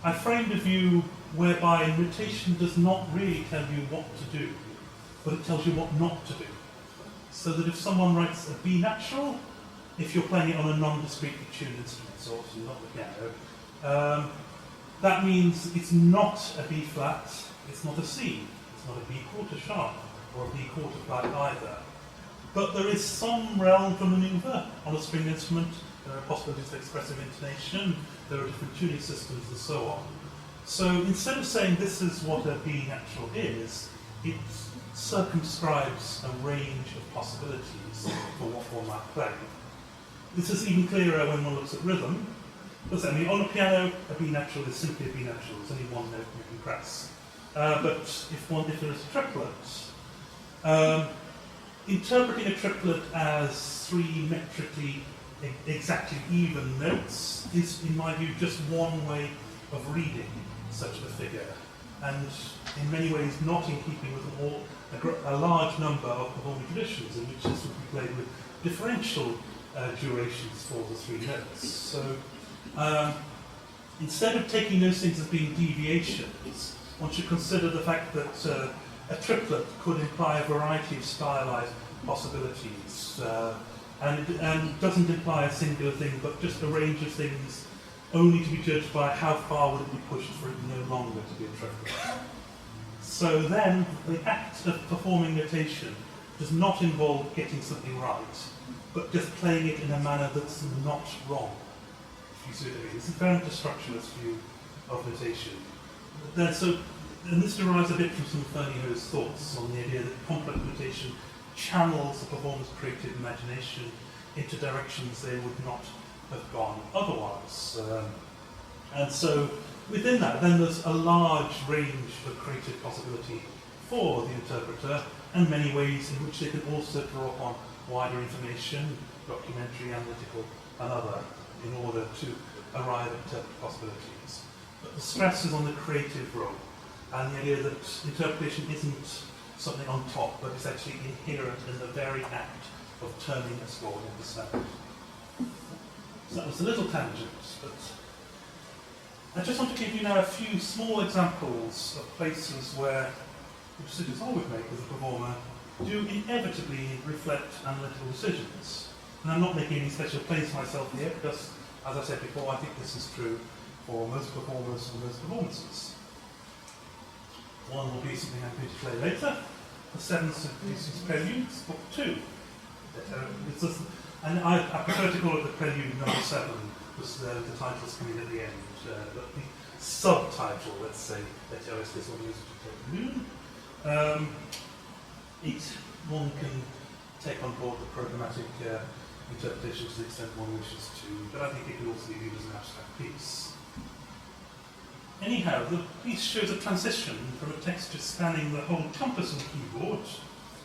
Speaker 1: I framed a view whereby notation does not really tell you what to do, but it tells you what not to do. So that if someone writes a B natural, if you're playing it on a non-discretely tuned instrument, so obviously not the piano, that means it's not a B flat, it's not a C, it's not a B quarter sharp, or a B quarter flat either. But there is some realm for maneuver on a string instrument. There are possibilities of expressive intonation, there are different tuning systems and so on. So instead of saying this is what a B natural is, it circumscribes a range of possibilities for what one might play. This is even clearer when one looks at rhythm. Because, I mean, on a piano, a B natural is simply a B natural. There's only one note you can press. But if there is a triplet, interpreting a triplet as three metrically exactly even notes is, in my view, just one way of reading such a figure, and in many ways not in keeping with a large number of performing traditions in which this would be played with differential durations for the three notes. So instead of taking those things as being deviations, one should consider the fact that a triplet could imply a variety of stylized possibilities, and doesn't imply a singular thing, but just a range of things only to be judged by how far would it be pushed for it no longer to be a triplet. So then, the act of performing notation does not involve getting something right, but just playing it in a manner that's not wrong. If you see what I mean. It's a very structuralist view of notation. And this derives a bit from some of Ferneyho's thoughts on the idea that complex notation channels the performer's creative imagination into directions they would not have gone otherwise. And so within that, then there's a large range of creative possibility for the interpreter, and many ways in which they can also draw upon wider information, documentary, analytical, and other, in order to arrive at interpretive possibilities. But the stress is on the creative role, and the idea that interpretation isn't something on top, but it's actually inherent in the very act of turning a score into sound. So that was a little tangent, but I just want to give you now a few small examples of places where the decisions I would make as a performer do inevitably reflect analytical decisions. And I'm not making any special place myself here, because, as I said before, I think this is true for most performers and most performances. One will be something I'm going to play later, the Seventh Symphony's Preludes, Book 2. And I prefer to call it the Prelude number 7, because the title's coming at the end. But the subtitle, let's say, HOS this one uses to take noon. One can take on board the programmatic interpretation to the extent one wishes to, but I think it can also be viewed as an abstract piece. Anyhow, the piece shows a transition from a texture spanning the whole compass of the keyboard,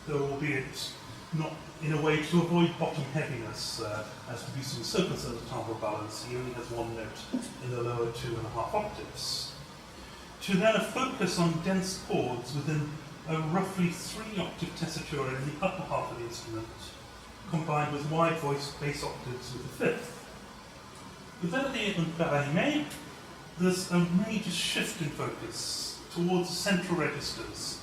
Speaker 1: though albeit not in a way to avoid bottom heaviness, as producing so concerned with timbre balance. He only has one note in the lower 2.5 octaves. To then a focus on dense chords within a roughly 3-octave tessitura in the upper half of the instrument, combined with wide voice bass octaves with the 5th. With that animé, there's a major shift in focus towards central registers,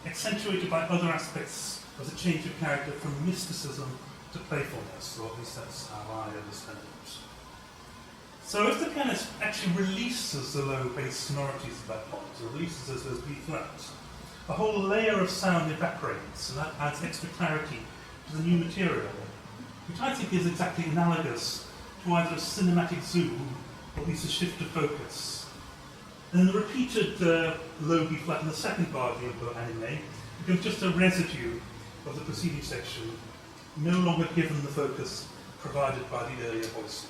Speaker 1: accentuated by other aspects of the change of character from mysticism to playfulness, or at least that's how I understand it. So if the pianist actually releases the low bass sonorities at that point, or releases those B flats, a whole layer of sound evaporates, and that adds extra clarity to the new material, which I think is exactly analogous to either a cinematic zoom or at least a shift of focus. And the repeated low B flat in the second bar of the animé becomes just a residue of the preceding section, no longer given the focus provided by the earlier voicing.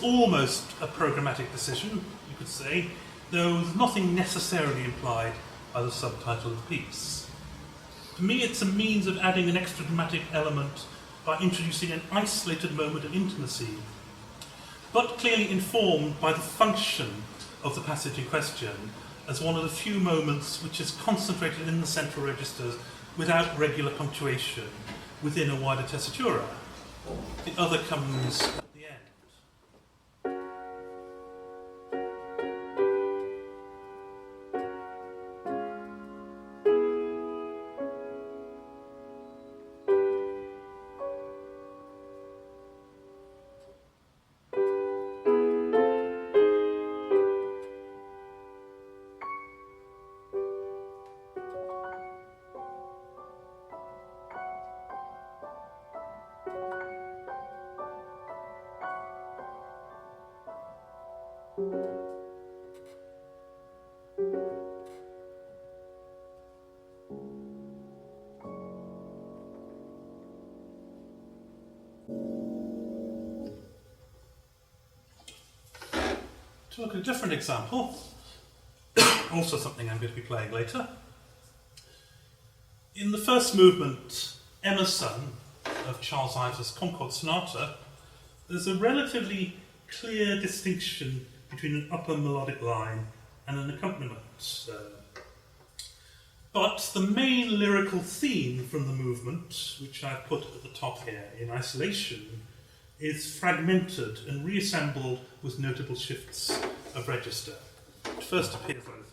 Speaker 1: almost a programmatic decision, you could say, though there's nothing necessarily implied by the subtitle of the piece. To me, it's a means of adding an extra dramatic element by introducing an isolated moment of intimacy, but clearly informed by the function of the passage in question as one of the few moments which is concentrated in the central registers without regular punctuation within a wider tessitura. The other comes at the end. To look at a different example, also something I'm going to be playing later. In the first movement, Emerson, of Charles Ives' Concord Sonata, there's a relatively clear distinction between an upper melodic line and an accompaniment. But the main lyrical theme from the movement, which I've put at the top here in isolation, is fragmented and reassembled with notable shifts of register. It first appears like this.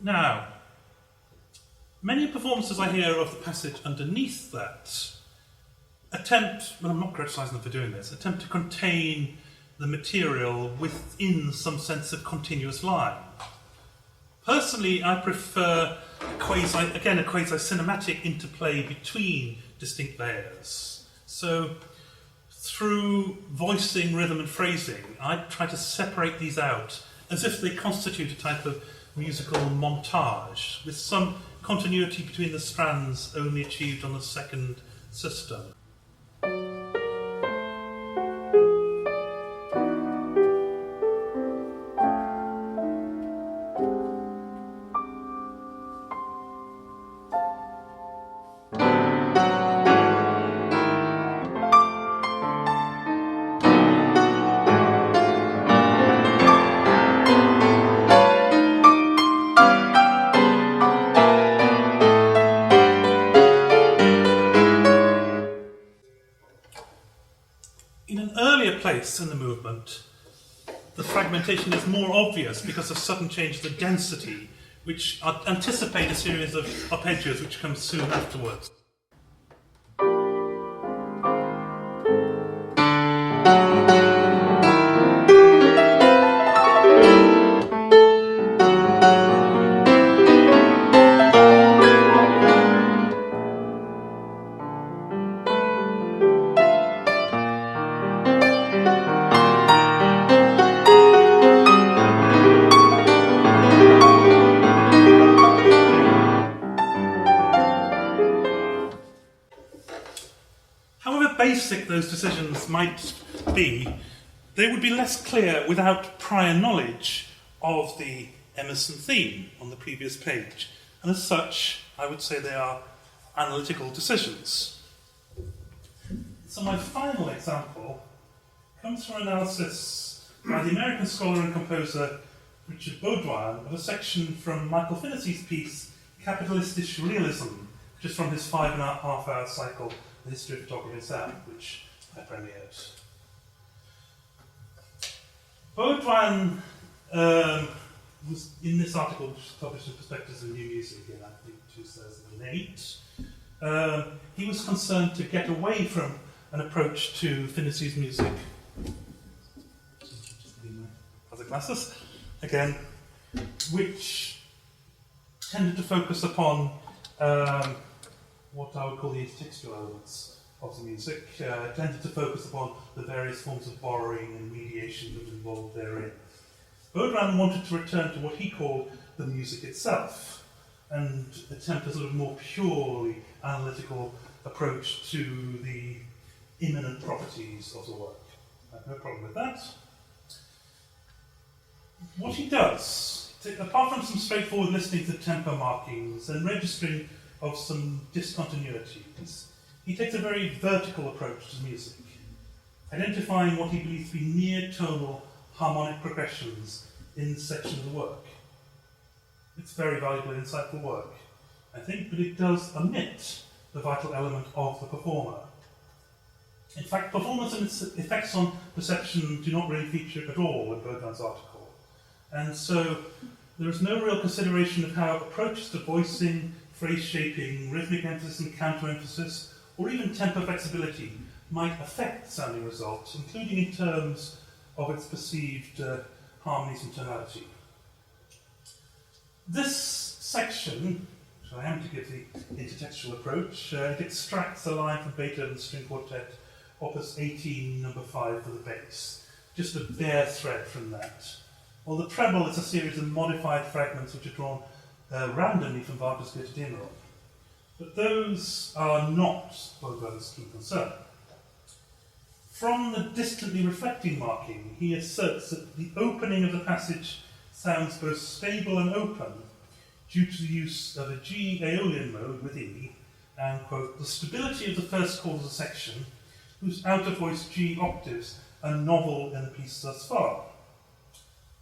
Speaker 1: Now, many performances I hear of the passage underneath that attempt, well, I'm not criticising them for doing this, attempt to contain the material within some sense of continuous line. Personally, I prefer a quasi-cinematic interplay between distinct layers. So, through voicing, rhythm and phrasing, I try to separate these out as if they constitute a type of musical montage, with some continuity between the strands only achieved on the second system. In the movement, the fragmentation is more obvious because of sudden changes of density, which anticipate a series of arpeggios which come soon afterwards. Basic those decisions might be, they would be less clear without prior knowledge of the Emerson theme on the previous page. And as such, I would say they are analytical decisions. So my final example comes from analysis by the American scholar and composer Richard Baudouin of a section from Michael Finnessy's piece, Capitalistic Realism, which is from his 5.5-hour cycle, The History of Photography and Sound, which I premiered. Baudouin was in this article, which was published in Perspectives of New Music in, I think, 2008. He was concerned to get away from an approach to Finnessy's music. Just need my other glasses again, which tended to focus upon what I would call the intertextual elements of the music, tended to focus upon the various forms of borrowing and mediation that were involved therein. Baudouin wanted to return to what he called the music itself and attempt a sort of more purely analytical approach to the immanent properties of the work. I have no problem with that. What he does, apart from some straightforward listings of tempo markings and registering of some discontinuities, he takes a very vertical approach to music, identifying what he believes to be near-tonal harmonic progressions in the section of the work. It's very valuable and insightful work, I think, but it does omit the vital element of the performer. In fact, performance and its effects on perception do not really feature at all in Baudouin's article. And so there is no real consideration of how approaches to voicing, phrase shaping, rhythmic emphasis and counter-emphasis, or even tempo flexibility might affect sounding results, including in terms of its perceived harmonies and tonality. This section, which I am to give the intertextual approach, it extracts a line from Beethoven's String Quartet, Opus 18, number 5 for the bass. Just a bare thread from that. Well, the treble is a series of modified fragments which are drawn randomly from Wagner's Goethe Dämmerung. But those are not Baudouin's key concern. From the distantly reflecting marking, he asserts that the opening of the passage sounds both stable and open due to the use of a G Aeolian mode with E, and, quote, the stability of the first chord of the section, whose outer voice G octaves are novel in the piece thus far.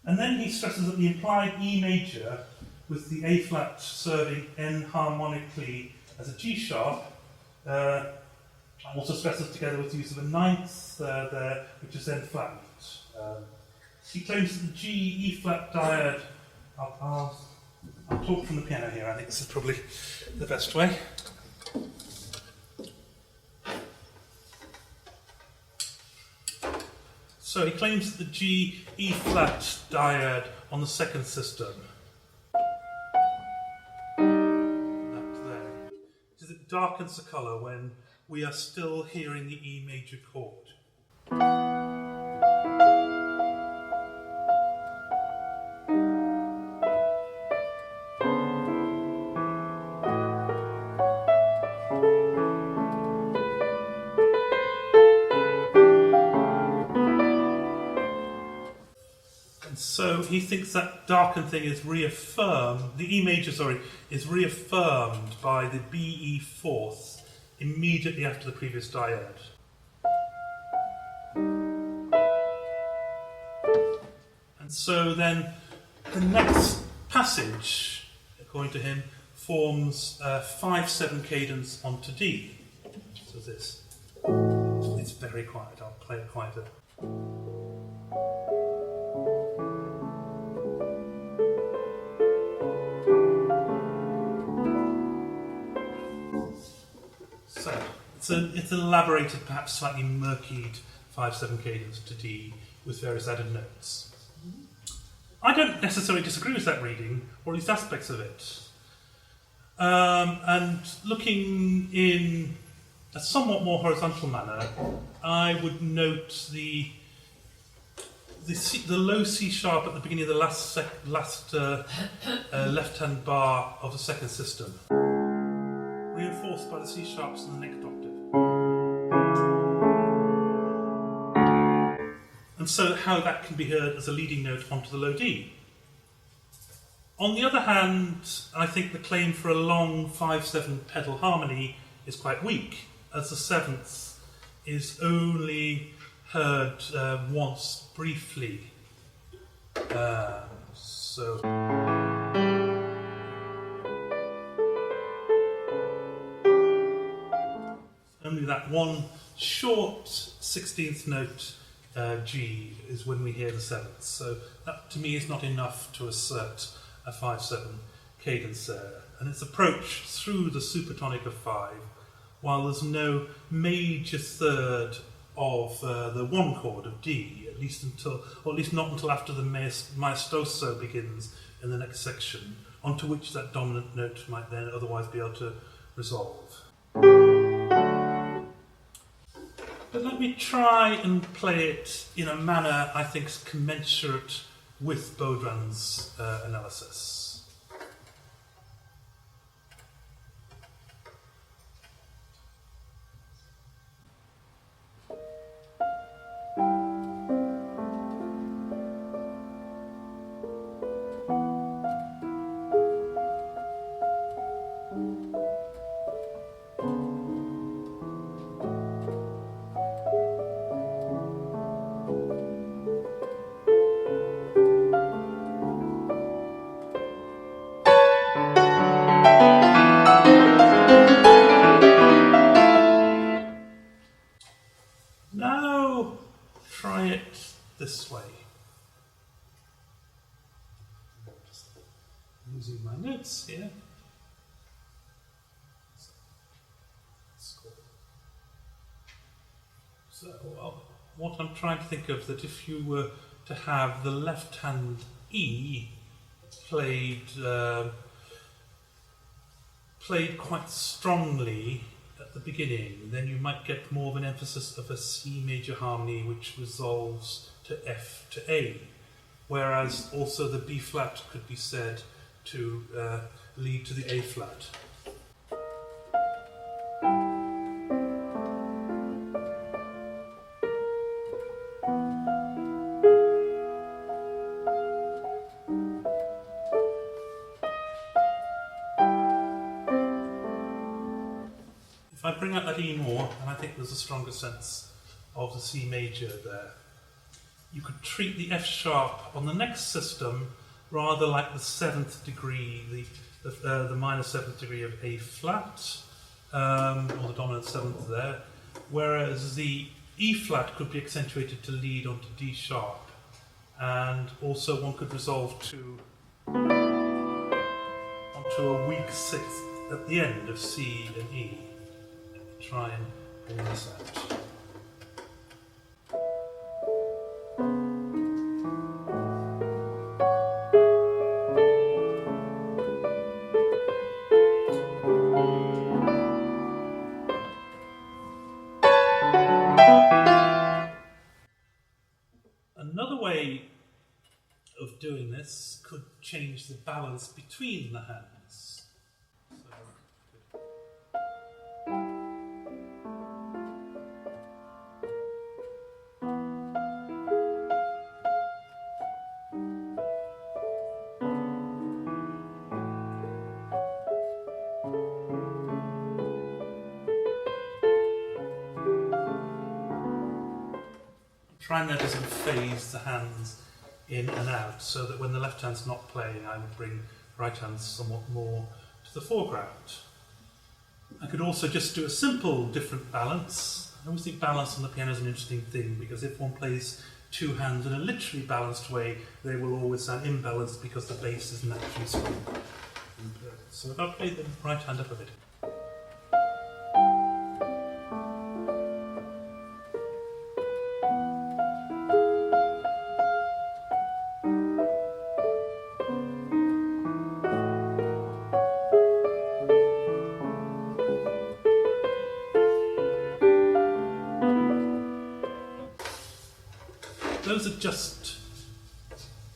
Speaker 1: And then he stresses that the implied E major, with the A flat serving N harmonically as a G sharp, also stresses together with the use of a ninth there, which is then flattened. He claims that the G E flat dyad. I'll talk from the piano here. I think this is probably the best way. So he claims that the G E flat dyad on the second system, that there, is it darkens the colour when we are still hearing the E major chord. So he thinks that darkened thing is reaffirmed, the E major, is reaffirmed by the BE fourth immediately after the previous dyad. And so then the next passage, according to him, forms a 5/7 cadence onto D. So this. It's very quiet, I'll play it quieter. So it's an elaborated, perhaps slightly murkied 5/7 cadence to D with various added notes. I don't necessarily disagree with that reading, or at least aspects of it. And looking in a somewhat more horizontal manner, I would note the low C sharp at the beginning of the last left-hand bar of the second system, reinforced by the C sharps in the next octave. And so how that can be heard as a leading note onto the low D. On the other hand, I think the claim for a long 5/7 pedal harmony is quite weak, as the seventh is only heard once briefly. Only that one short 16th note G is when we hear the seventh. So that to me is not enough to assert a 5/7 cadence there. And it's approached through the supertonic of 5, while there's no major third of the one chord of D, at least not until after the maestoso begins in the next section, onto which that dominant note might then otherwise be able to resolve. let me try and play it in a manner I think is commensurate with Baudrin's analysis. Now try it this way. Using my notes here. So, what I'm trying to think of, that if you were to have the left hand E played quite strongly at the beginning, then you might get more of an emphasis of a C major harmony which resolves to F to A, whereas also the B flat could be said to lead to the A flat. If I bring out that E more, and I think there's a stronger sense of the C major there, you could treat the F sharp on the next system rather like the 7th degree, the minor 7th degree of A flat, or the dominant 7th there, whereas the E flat could be accentuated to lead onto D sharp, and also one could resolve to onto a weak 6th at the end of C and E. Try and bring this out. Another way of doing this could change the balance between the hands. Try and notice and phase the hands in and out, so that when the left hand's not playing, I would bring the right hand somewhat more to the foreground. I could also just do a simple different balance. I always think balance on the piano is an interesting thing, because if one plays two hands in a literally balanced way, they will always sound imbalanced because the bass is naturally strong. So if I play the right hand up a bit. Those are just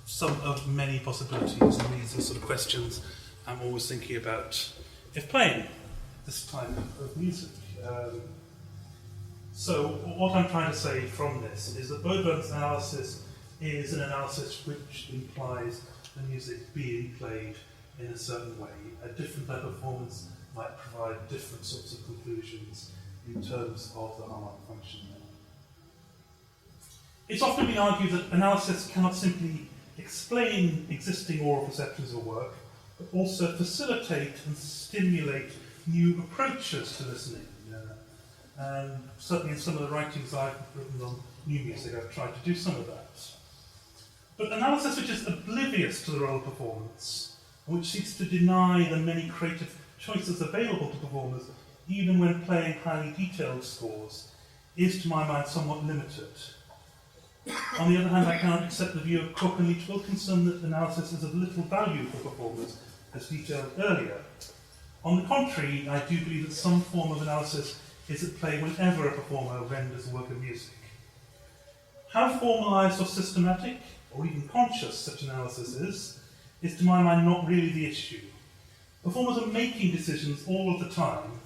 Speaker 1: some of many possibilities, and these are sort of questions I'm always thinking about if playing this type of music. So what I'm trying to say from this is that Baudrin's analysis is an analysis which implies the music being played in a certain way. A different type of performance might provide different sorts of conclusions in terms of the harmonic function. It's often been argued that analysis cannot simply explain existing oral perceptions of work, but also facilitate and stimulate new approaches to listening. And certainly in some of the writings I've written on new music, I've tried to do some of that. But analysis which is oblivious to the role of performance, and which seeks to deny the many creative choices available to performers, even when playing highly detailed scores, is to my mind somewhat limited. On the other hand, I cannot accept the view of Cook and Leach Wilkinson that analysis is of little value for performers, as detailed earlier. On the contrary, I do believe that some form of analysis is at play whenever a performer renders a work of music. How formalised or systematic, or even conscious such analysis is to my mind not really the issue. Performers are making decisions all of the time,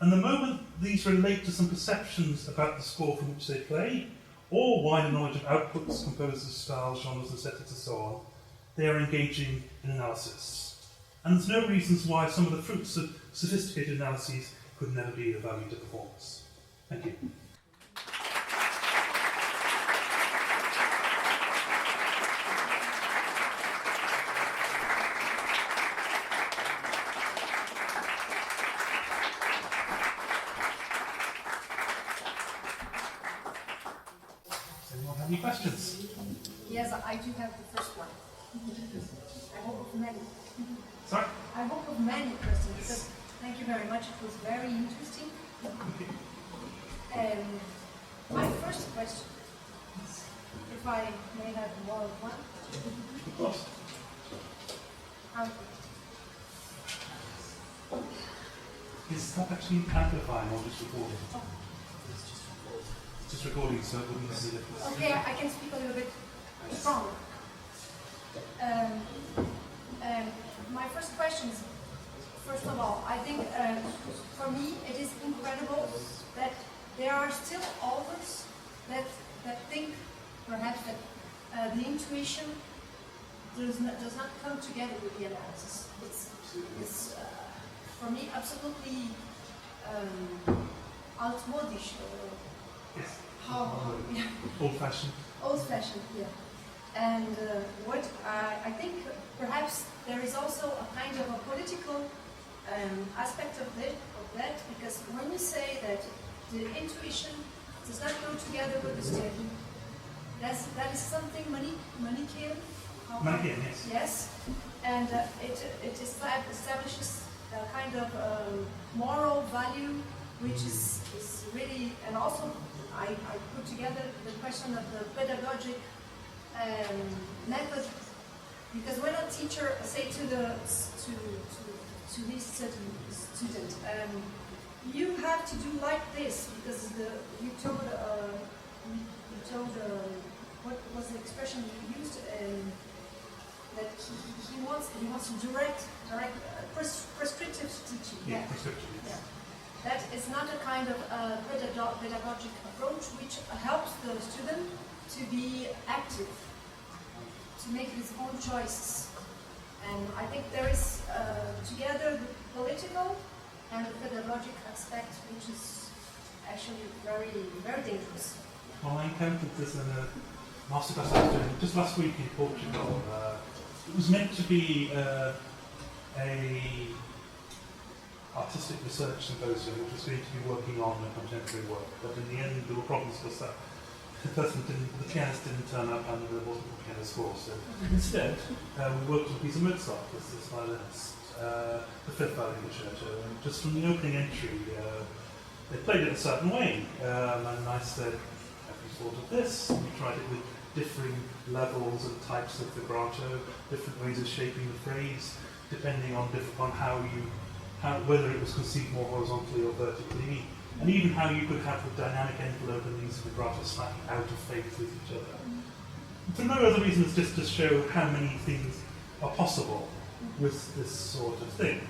Speaker 1: and the moment these relate to some perceptions about the score from which they play, or wider knowledge of outputs, composers, styles, genres, aesthetics, and so on, they are engaging in analysis. And there's no reasons why some of the fruits of sophisticated analyses could never be of value to performers. Thank you. Any questions?
Speaker 2: Yes, I do have the first one. I hope of many.
Speaker 1: Sorry?
Speaker 2: I hope of many questions, because thank you very much. It was very interesting. My first question, if I may have more of one.
Speaker 1: Of course. Is that actually amplifying or just recording?
Speaker 2: Oh.
Speaker 1: Just recording, so it wouldn't make any difference.
Speaker 2: Okay, I can speak a little bit stronger. My first question is, first of all, I think for me it is incredible that there are still authors that think perhaps that the intuition does not come together with the analysis. It's for me absolutely altmodisch.
Speaker 1: Yes.
Speaker 2: How? Yeah.
Speaker 1: Old-fashioned.
Speaker 2: Old-fashioned, yeah. And what I think perhaps there is also a kind of a political aspect of that, because when you say that the intuition does not go together with the study, that is something Manichaean.
Speaker 1: Manichaean, yes.
Speaker 2: Yes, and it establishes a kind of moral value, which is really, and also I put together the question of the pedagogic method, because when a teacher say to his student, you have to do like this, because you told what was the expression you used, that he wants to direct prescriptive teaching.
Speaker 1: Yeah, prescriptive. Yes.
Speaker 2: Yeah. That is not a kind of pedagogic approach which helps the student to be active, to make his own choices. And I think there is together the political and the pedagogic aspect, which is actually very, very dangerous.
Speaker 1: Well, I encountered this in a masterclass I was doing just last week in Portugal. It was meant to be a artistic research symposium which was going to be working on a contemporary work, but in the end there were problems because the pianist didn't turn up and there wasn't a piano score. So instead, we worked on a piece of Mozart, this violinist, the Fifth Violin-Concerto, and just from the opening entry, they played it a certain way, and I said, have you thought of this? And we tried it with differing levels and types of vibrato, different ways of shaping the phrase, depending on whether it was conceived more horizontally or vertically, and even how you could have the dynamic envelope and these vibratos slightly out of phase with each other. For no other reason than just to show how many things are possible with this sort of thing.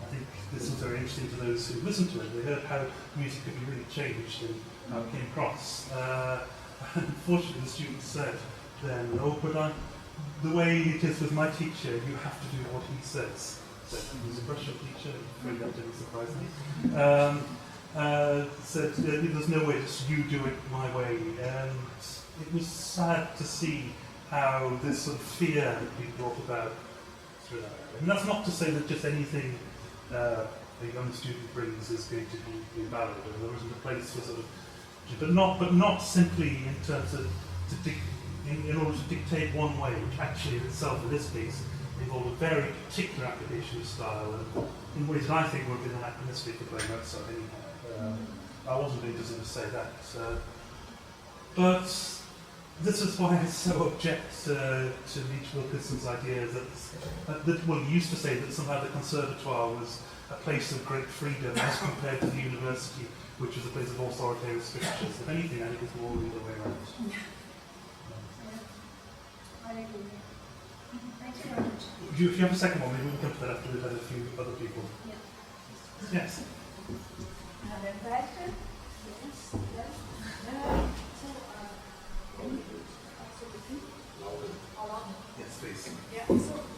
Speaker 1: I think this was very interesting to those who listened to it. They heard how music could be really changed and how it came across. Unfortunately, the students said then, oh, but the way it is with my teacher, you have to do what he says. He was a Russian teacher, afraid that didn't surprise me. Said there's no way, just you do it my way. And it was sad to see how this sort of fear had been brought about through that. And that's not to say that just anything a young student brings is going to be valid, and there isn't a place for sort of, but not simply in terms of in order to dictate one way, which actually in itself in this case involved a very particular application of style, and in ways that I think would have been anachronistic to play Mozart anyhow. I wasn't going to sort of say that. But This is why I so object to Leach Wilkinson's idea that well, he used to say that somehow the conservatoire was a place of great freedom as compared to the university, which was a place of authoritarian restrictions. If anything, I think it's more the other way around.
Speaker 2: I agree. Thank you very much.
Speaker 1: If you have a second one, maybe we can come to that after we've had a few other people.
Speaker 2: Yeah.
Speaker 1: Yes. Yes, please.
Speaker 2: Yeah. So,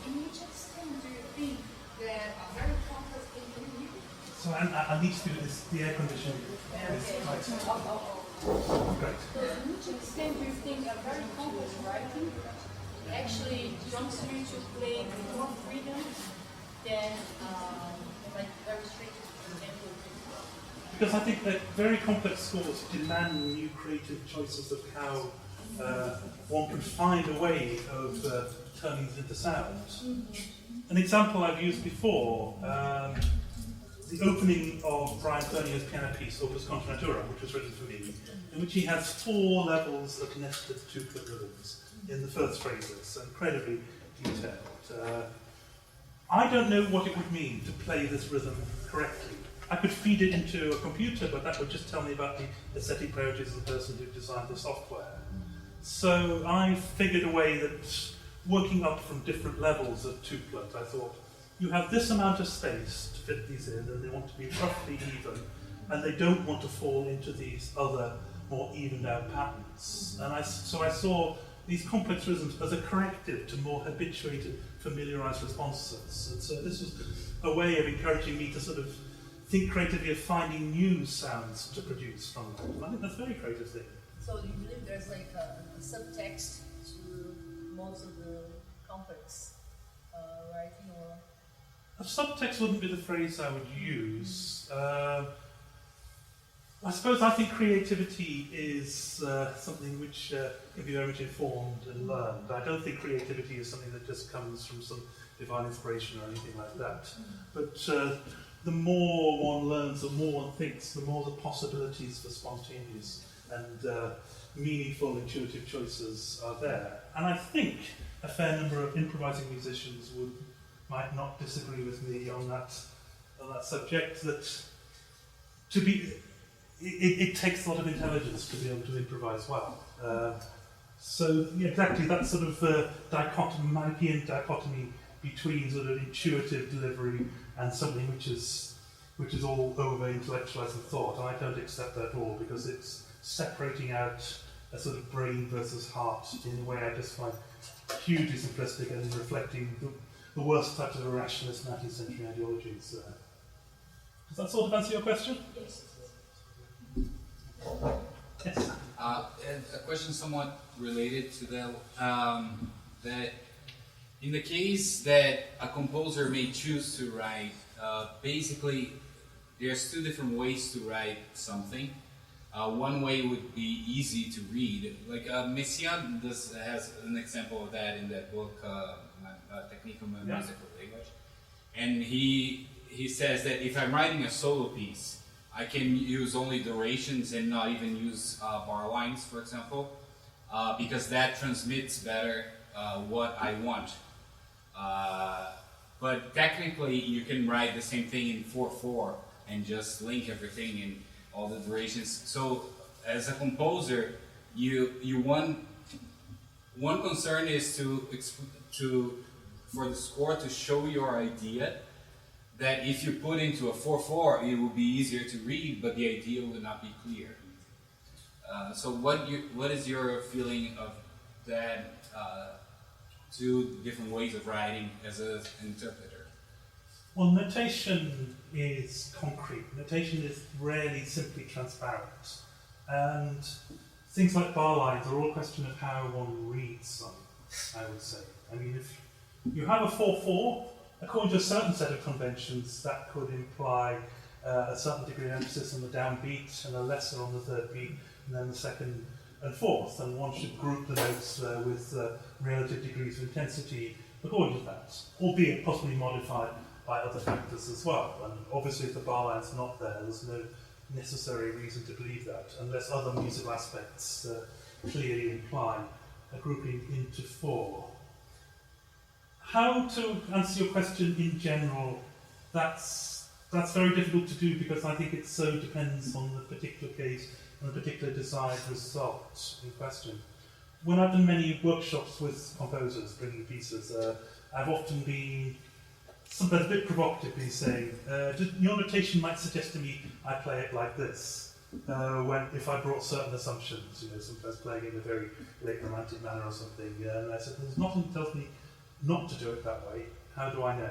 Speaker 2: in which extent do you think that a very complex thinking?
Speaker 1: So I need to do this. The air conditioning is right. Great.
Speaker 2: In which extent do you think a very complex writing actually prompts you to play with more freedom than like very strict example?
Speaker 1: Because I think that very complex scores demand new creative choices of how one can find a way of turning it into sound. An example I've used before, the opening of Brian Furnier's piano piece, Opus Contranatura, which was written for me, in which he has 4 levels of nested two-clip rhythms in the first phrases, incredibly detailed. I don't know what it would mean to play this rhythm correctly. I could feed it into a computer, but that would just tell me about the setting priorities of the person who designed the software. So I figured a way that, working up from different levels of two-clip, I thought, you have this amount of space to fit these in, and they want to be roughly even, and they don't want to fall into these other, more evened out patterns. And so I saw these complex rhythms as a corrective to more habituated, familiarized responses. And so this was a way of encouraging me to sort of think creatively of finding new sounds to produce from them. And I think that's a very creative thing.
Speaker 3: So you believe there's like a subtext to most of the complex writing, or?
Speaker 1: A subtext wouldn't be the phrase I would use. I suppose I think creativity is something which can be very much informed and learned. I don't think creativity is something that just comes from some divine inspiration or anything like that. But the more one learns, the more one thinks, the more the possibilities for spontaneous and meaningful, intuitive choices are there. And I think a fair number of improvising musicians might not disagree with me on that subject. That it takes a lot of intelligence to be able to improvise well. So yeah, exactly that sort of Manichaean dichotomy between sort of intuitive delivery and something which is all over intellectualized thought. And I don't accept that at all, because it's separating out a sort of brain versus heart in a way I just find hugely simplistic and reflecting the worst types of irrationalist 19th century ideologies. Does that sort of answer your question?
Speaker 3: Yes.
Speaker 1: Yes.
Speaker 4: A question somewhat related to that. That in the case that a composer may choose to write, basically there's 2 different ways to write something. One way would be easy to read. Like Messiaen has an example of that in that book, Technique of Musical Language. And he says that if I'm writing a solo piece, I can use only durations and not even use bar lines, for example, because that transmits better what I want. But technically, you can write the same thing in 4/4 and just link everything in all the durations. So, as a composer, one concern is for the score to show your idea. That if you put into a 4/4, it will be easier to read, but the idea will not be clear. So what is your feeling of that 2 different ways of writing as an interpreter?
Speaker 1: Well, notation is concrete. Notation is rarely simply transparent. And things like bar lines are all a question of how one reads something, I would say. I mean, if you have a 4/4, according to a certain set of conventions, that could imply a certain degree of emphasis on the downbeat and a lesser on the third beat, and then the second and fourth. And one should group the notes with relative degrees of intensity according to that, albeit possibly modified by other factors as well. And obviously, if the bar line's not there, there's no necessary reason to believe that, unless other musical aspects clearly imply a grouping into 4. How to answer your question in general, that's very difficult to do because I think it so depends on the particular case and the particular desired result in question. When I've done many workshops with composers bringing pieces, I've often been sometimes a bit provocatively saying, your notation might suggest to me I play it like this. If I brought certain assumptions, sometimes playing in a very late romantic manner or something, and I said, there's nothing that tells me not to do it that way. How do I know?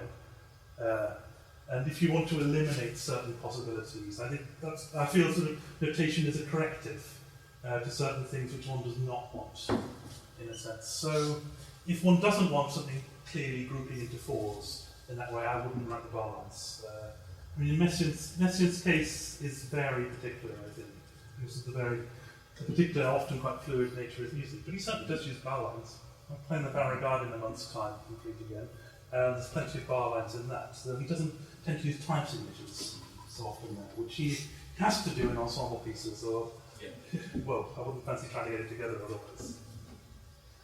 Speaker 1: And if you want to eliminate certain possibilities, I feel sort of notation is a corrective to certain things which one does not want, in a sense. So, if one doesn't want something clearly grouping into 4s in that way, I wouldn't write the bar lines. In Messiaen's case is very particular, I think. This is the particular, often quite fluid nature of his music, but he certainly does use bar lines. I'm playing the Barragard in a month's time, complete again, and there's plenty of bar lines in that. So he doesn't tend to use time signatures so often there, which he has to do in ensemble pieces, or, well, I wouldn't fancy trying to get it together otherwise.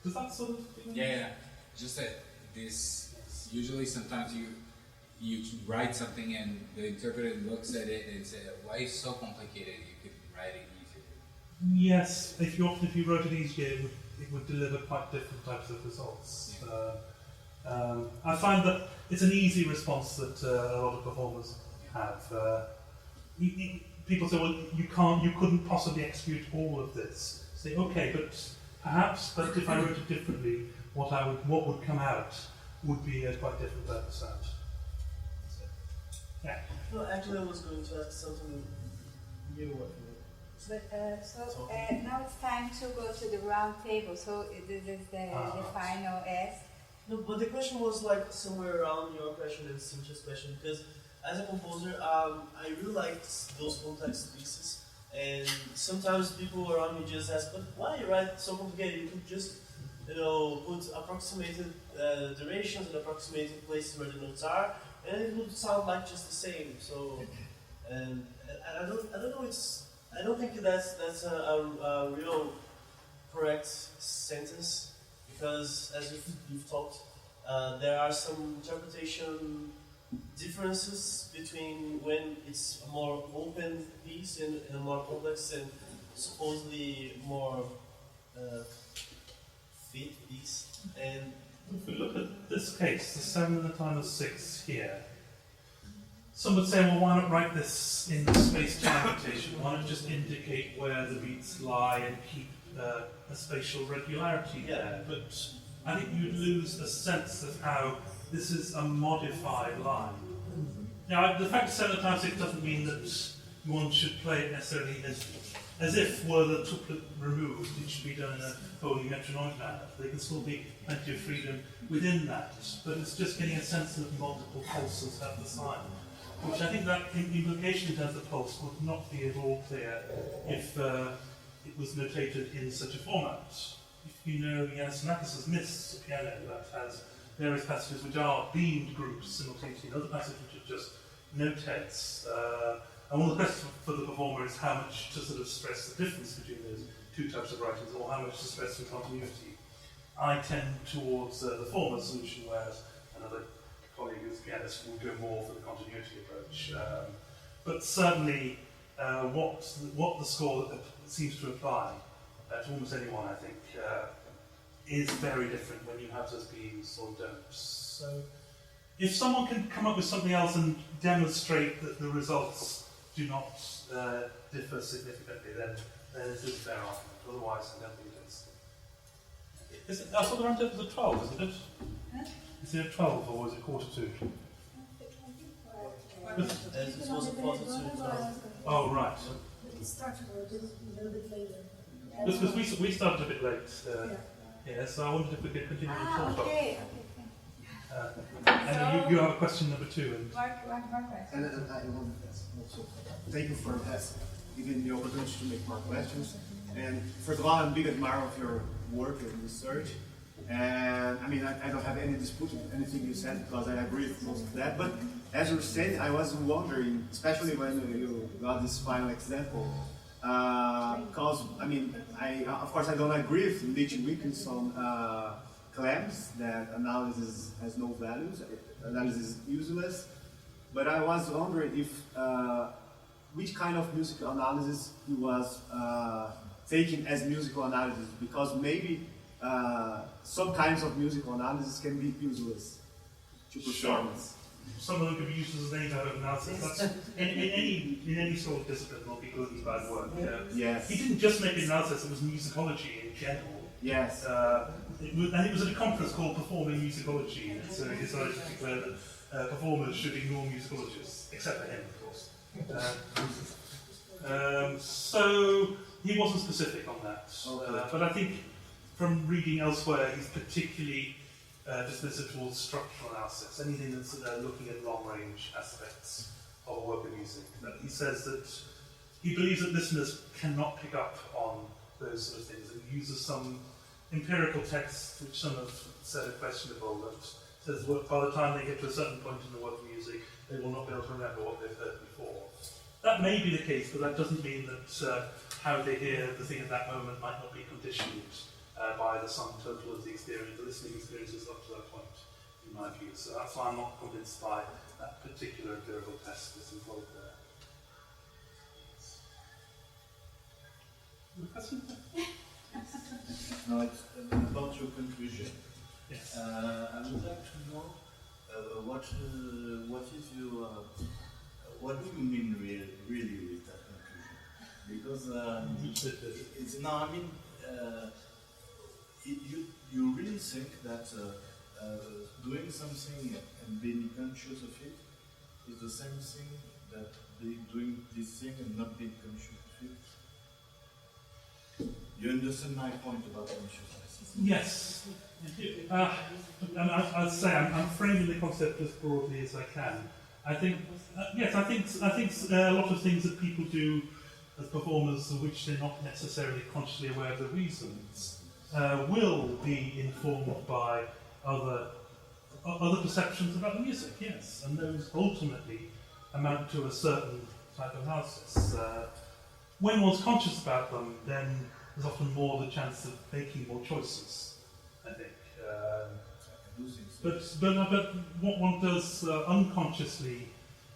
Speaker 1: Does that sort of...
Speaker 4: Yeah. Just that this, usually sometimes you write something and the interpreter looks at it and says, why is it so complicated? You could write it easier.
Speaker 1: Yes, if you wrote it easier, it would deliver quite different types of results. I find that it's an easy response that a lot of performers have. People say, well, you couldn't possibly execute all of this. Say, okay, but if I wrote it differently, what would come out would be a quite different type of sound. Yeah.
Speaker 5: No, actually, I was going to ask something new.
Speaker 6: Now it's time to go to the round table. So this is the final ask.
Speaker 5: No, but the question was like somewhere around your question and Cynthia's question, because as a composer, I really liked those complex pieces, and sometimes people around me just ask, but why you write so complicated? You could just, put approximated durations and approximated places where the notes are, and it would sound like just the same. So, and I don't know. I don't think that's a real correct sentence, because as you've talked, there are some interpretation differences between when it's a more open piece and a more complex and supposedly more fit piece. And
Speaker 1: if we look at this case, the 7 in the time of 6 here, some would say, well, why not write this in the space-time notation? Why not just indicate where the beats lie and keep a spatial regularity there? But I think you'd lose a sense of how this is a modified line. Now, the fact that 7 in the time of 6 doesn't mean that one should play it necessarily as if were the triplet removed, it should be done in a wholly metronomic manner. There can still be plenty of freedom within that, but it's just getting a sense of multiple pulses at the sign, which I think that implication in terms of pulse would not be at all clear if it was notated in such a format. If you know Yanis Xenakis' Mists, a piano that has various passages which are beamed groups simultaneously, and other passages which are just note heads. And one of the questions for the performer is how much to sort of stress the difference between those two types of writings, or how much to stress the continuity. I tend towards the former solution, whereas another colleague who's a pianist would go more for the continuity approach. But certainly, what the score seems to apply to almost anyone, I think, is very different when you have those beams or don'ts. So, if someone can come up with something else and demonstrate that the results do not differ significantly, then it is a fair argument. Otherwise, I don't think it is. I saw the round table is a 12, isn't it?
Speaker 6: Huh?
Speaker 1: Is it a 12 or is it quarter to?
Speaker 5: it was a positive.
Speaker 1: Oh, right.
Speaker 2: It started a little bit later.
Speaker 1: Because we started a bit late. Yeah, so I wondered if we could continue the talk.
Speaker 6: Okay.
Speaker 1: And you have a question number 2. And
Speaker 6: One question.
Speaker 7: And I want to also thank you for giving the opportunity to make more questions. And first of all, I'm a big admirer of your work and research. And I mean, I don't have any dispute with anything you said because I agree with most of that. But as you were saying, I was wondering, especially when you got this final example, Because I mean, of course I don't agree with Mitch Wilkinson claims that analysis has no values, analysis is useless. But I was wondering if which kind of musical analysis he was taking as musical analysis, because maybe some kinds of musical analysis can be useless to performance.
Speaker 1: Some of them can be used as any type of analysis. That's, in any sort of discipline, will be good and bad work.
Speaker 7: Yes.
Speaker 1: He didn't just make an analysis; it was musicology in general.
Speaker 7: Yes.
Speaker 1: And it was at a conference called Performing Musicology, and so he decided to declare that performers should ignore musicologists, except for him, of course. So he wasn't specific on that.
Speaker 7: Okay.
Speaker 1: But I think from reading elsewhere, he's particularly dismissive towards structural analysis, anything that's looking at long-range aspects of a work of music. He says that he believes that listeners cannot pick up on those sort of things, and uses some empirical texts which some have said are questionable, that says by the time they get to a certain point in the work of music, they will not be able to remember what they've heard before. That may be the case, but that doesn't mean that how they hear the thing at that moment might not be conditioned by the sum total of the experience, the listening experiences up to that point, in my view. So that's why I'm not convinced by that particular empirical test that's involved there. Question?
Speaker 8: No, it's about your conclusion.
Speaker 1: Yes.
Speaker 8: I would like to know what is your what do you mean really with that conclusion? Because it's no, I mean you really think that doing something and being conscious of it is the same thing that doing this thing and not being conscious of it? You understand my point about consciousness?
Speaker 1: Yes. And I'd say I'm framing the concept as broadly as I can. I think, yes, I think a lot of things that people do as performers, of which they're not necessarily consciously aware of the reasons, will be informed by other perceptions about the music. Yes, and those ultimately amount to a certain type of analysis. When one's conscious about them, then there's often more the chance of making more choices, I think. But what one does unconsciously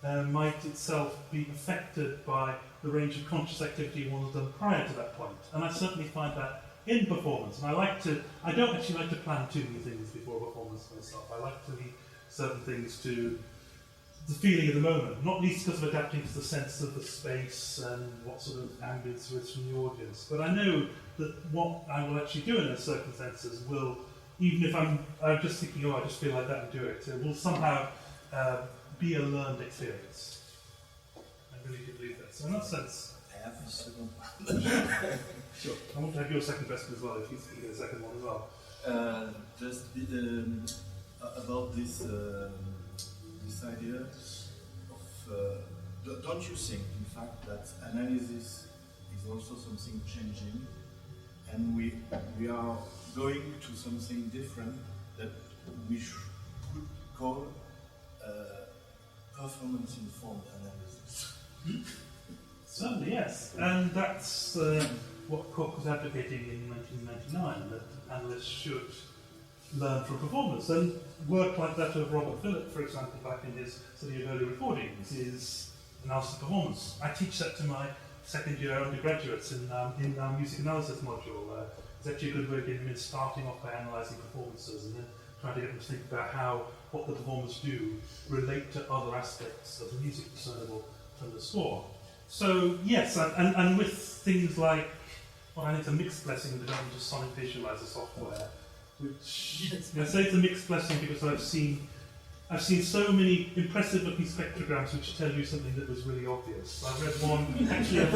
Speaker 1: might itself be affected by the range of conscious activity one has done prior to that point. And I certainly find that in performance. And I don't actually like to plan too many things before a performance myself. I like to leave certain things to the feeling of the moment, not least because of adapting to the sense of the space and what sort of ambience there is from the audience. But I know that what I will actually do in those circumstances will, even if I'm just thinking, I just feel like that and do it, it will somehow be a learned experience. I really do believe that. So in that sense...
Speaker 8: I have a second
Speaker 1: one. Sure. I want to have your second question as well, if you get a second one as well.
Speaker 8: About this idea of, don't you think, in fact, that analysis is also something changing, and we are going to something different that we could call performance-informed analysis?
Speaker 1: Certainly, yes. And that's what Cook was advocating in 1999, that analysts should learn from performance. And work like that of Robert Phillip, for example, back in his study of early recordings, is analysis of performance. I teach that to my second year undergraduates in our music analysis module. It's actually a good way of getting them in, starting off by analysing performances and then trying to get them to think about what the performers do relate to other aspects of the music discernible from the score. So yes, and with things like what I think is a mixed blessing, the development of sonic visualizer software, which I say it's a mixed blessing because I've seen so many impressive looking spectrograms which tell you something that was really obvious. I read one, actually,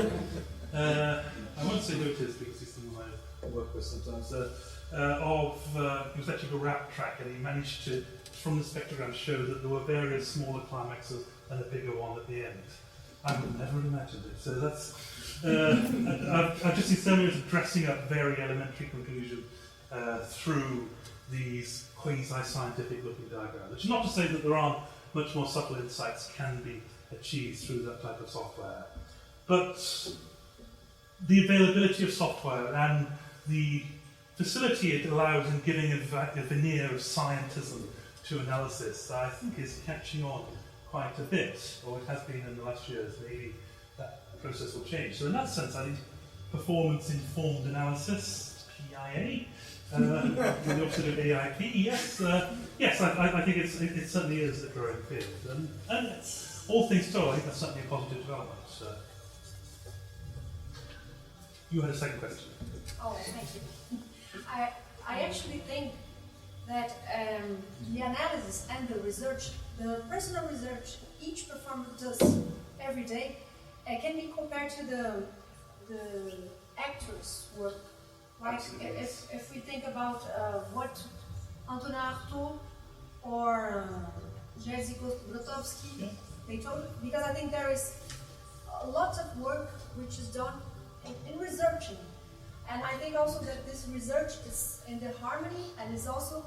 Speaker 1: I won't say who it is because he's someone I work with sometimes, it was actually a rap track, and he managed to, from the spectrogram, show that there were various smaller climaxes and a bigger one at the end. I would never have imagined it. So that's, I've just seen so many ways of dressing up very elementary conclusion through these quasi-scientific looking diagrams. Which is not to say that there aren't much more subtle insights can be achieved through that type of software. But the availability of software and the facility it allows in giving a veneer of scientism to analysis, I think is catching on quite a bit, or it has been in the last years. Maybe that process will change. So in that sense, I think performance-informed analysis, PIA, the opposite of AIP, yes, yes, I think it certainly is a growing field. And all things told, I think that's certainly a positive development. You had a second question.
Speaker 2: Oh, thank you. I actually think that the analysis and the research, the personal research each performer does every day, can be compared to the actor's work. Right? If we think about what Antonin Artaud or Jerzy Grotowski, they told, because I think there is a lot of work which is done in researching. And I think also that this research is in the harmony and is also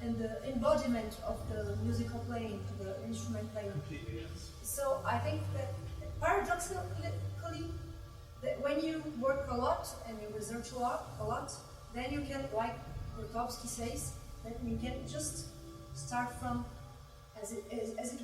Speaker 2: in the embodiment of the musical playing, the instrument playing.
Speaker 1: Completely, yes.
Speaker 2: So I think that paradoxically, that when you work a lot and you research a lot, then you can, like Grotowski says, that you can just start from as it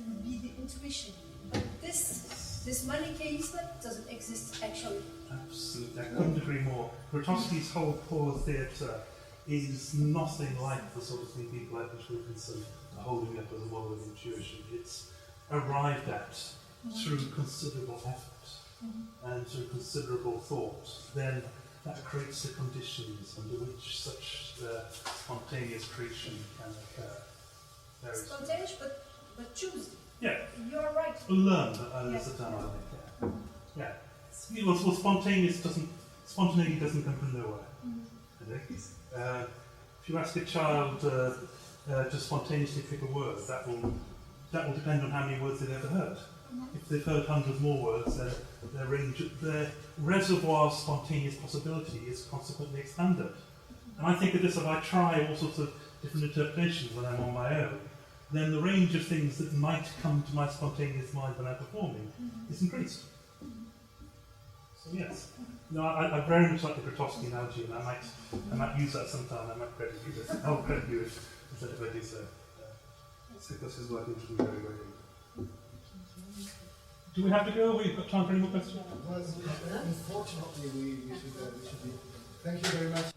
Speaker 2: would be the intuition. But this manichaeism doesn't exist actually.
Speaker 1: Absolutely, I couldn't agree more. Grotowski's whole core theatre is nothing like the sort of thing people like Wilkinson are holding up as a model of intuition. It's arrived at through considerable effort and through considerable thought. Then that creates the conditions under which such spontaneous creation can occur. Very
Speaker 2: Spontaneous, but choose.
Speaker 1: Yeah.
Speaker 2: You're right.
Speaker 1: Learn, is the term I think. Yeah. Yeah. Well, spontaneity doesn't come from nowhere. I think. If you ask a child to spontaneously pick a word, that will depend on how many words they've ever heard. If they've heard hundreds more words, then their reservoir of spontaneous possibility is consequently expanded. And I think of this, if I try all sorts of different interpretations when I'm on my own, then the range of things that might come to my spontaneous mind when I'm performing is increased. So yes, no, I very much like the Grotowski analogy, and I might use that sometime. I might credit you with it. I'll credit you if I do so. Because his work is very, very good. Do we have to go? We've got time for any more questions?
Speaker 9: Well, unfortunately, we should be. Thank you very much.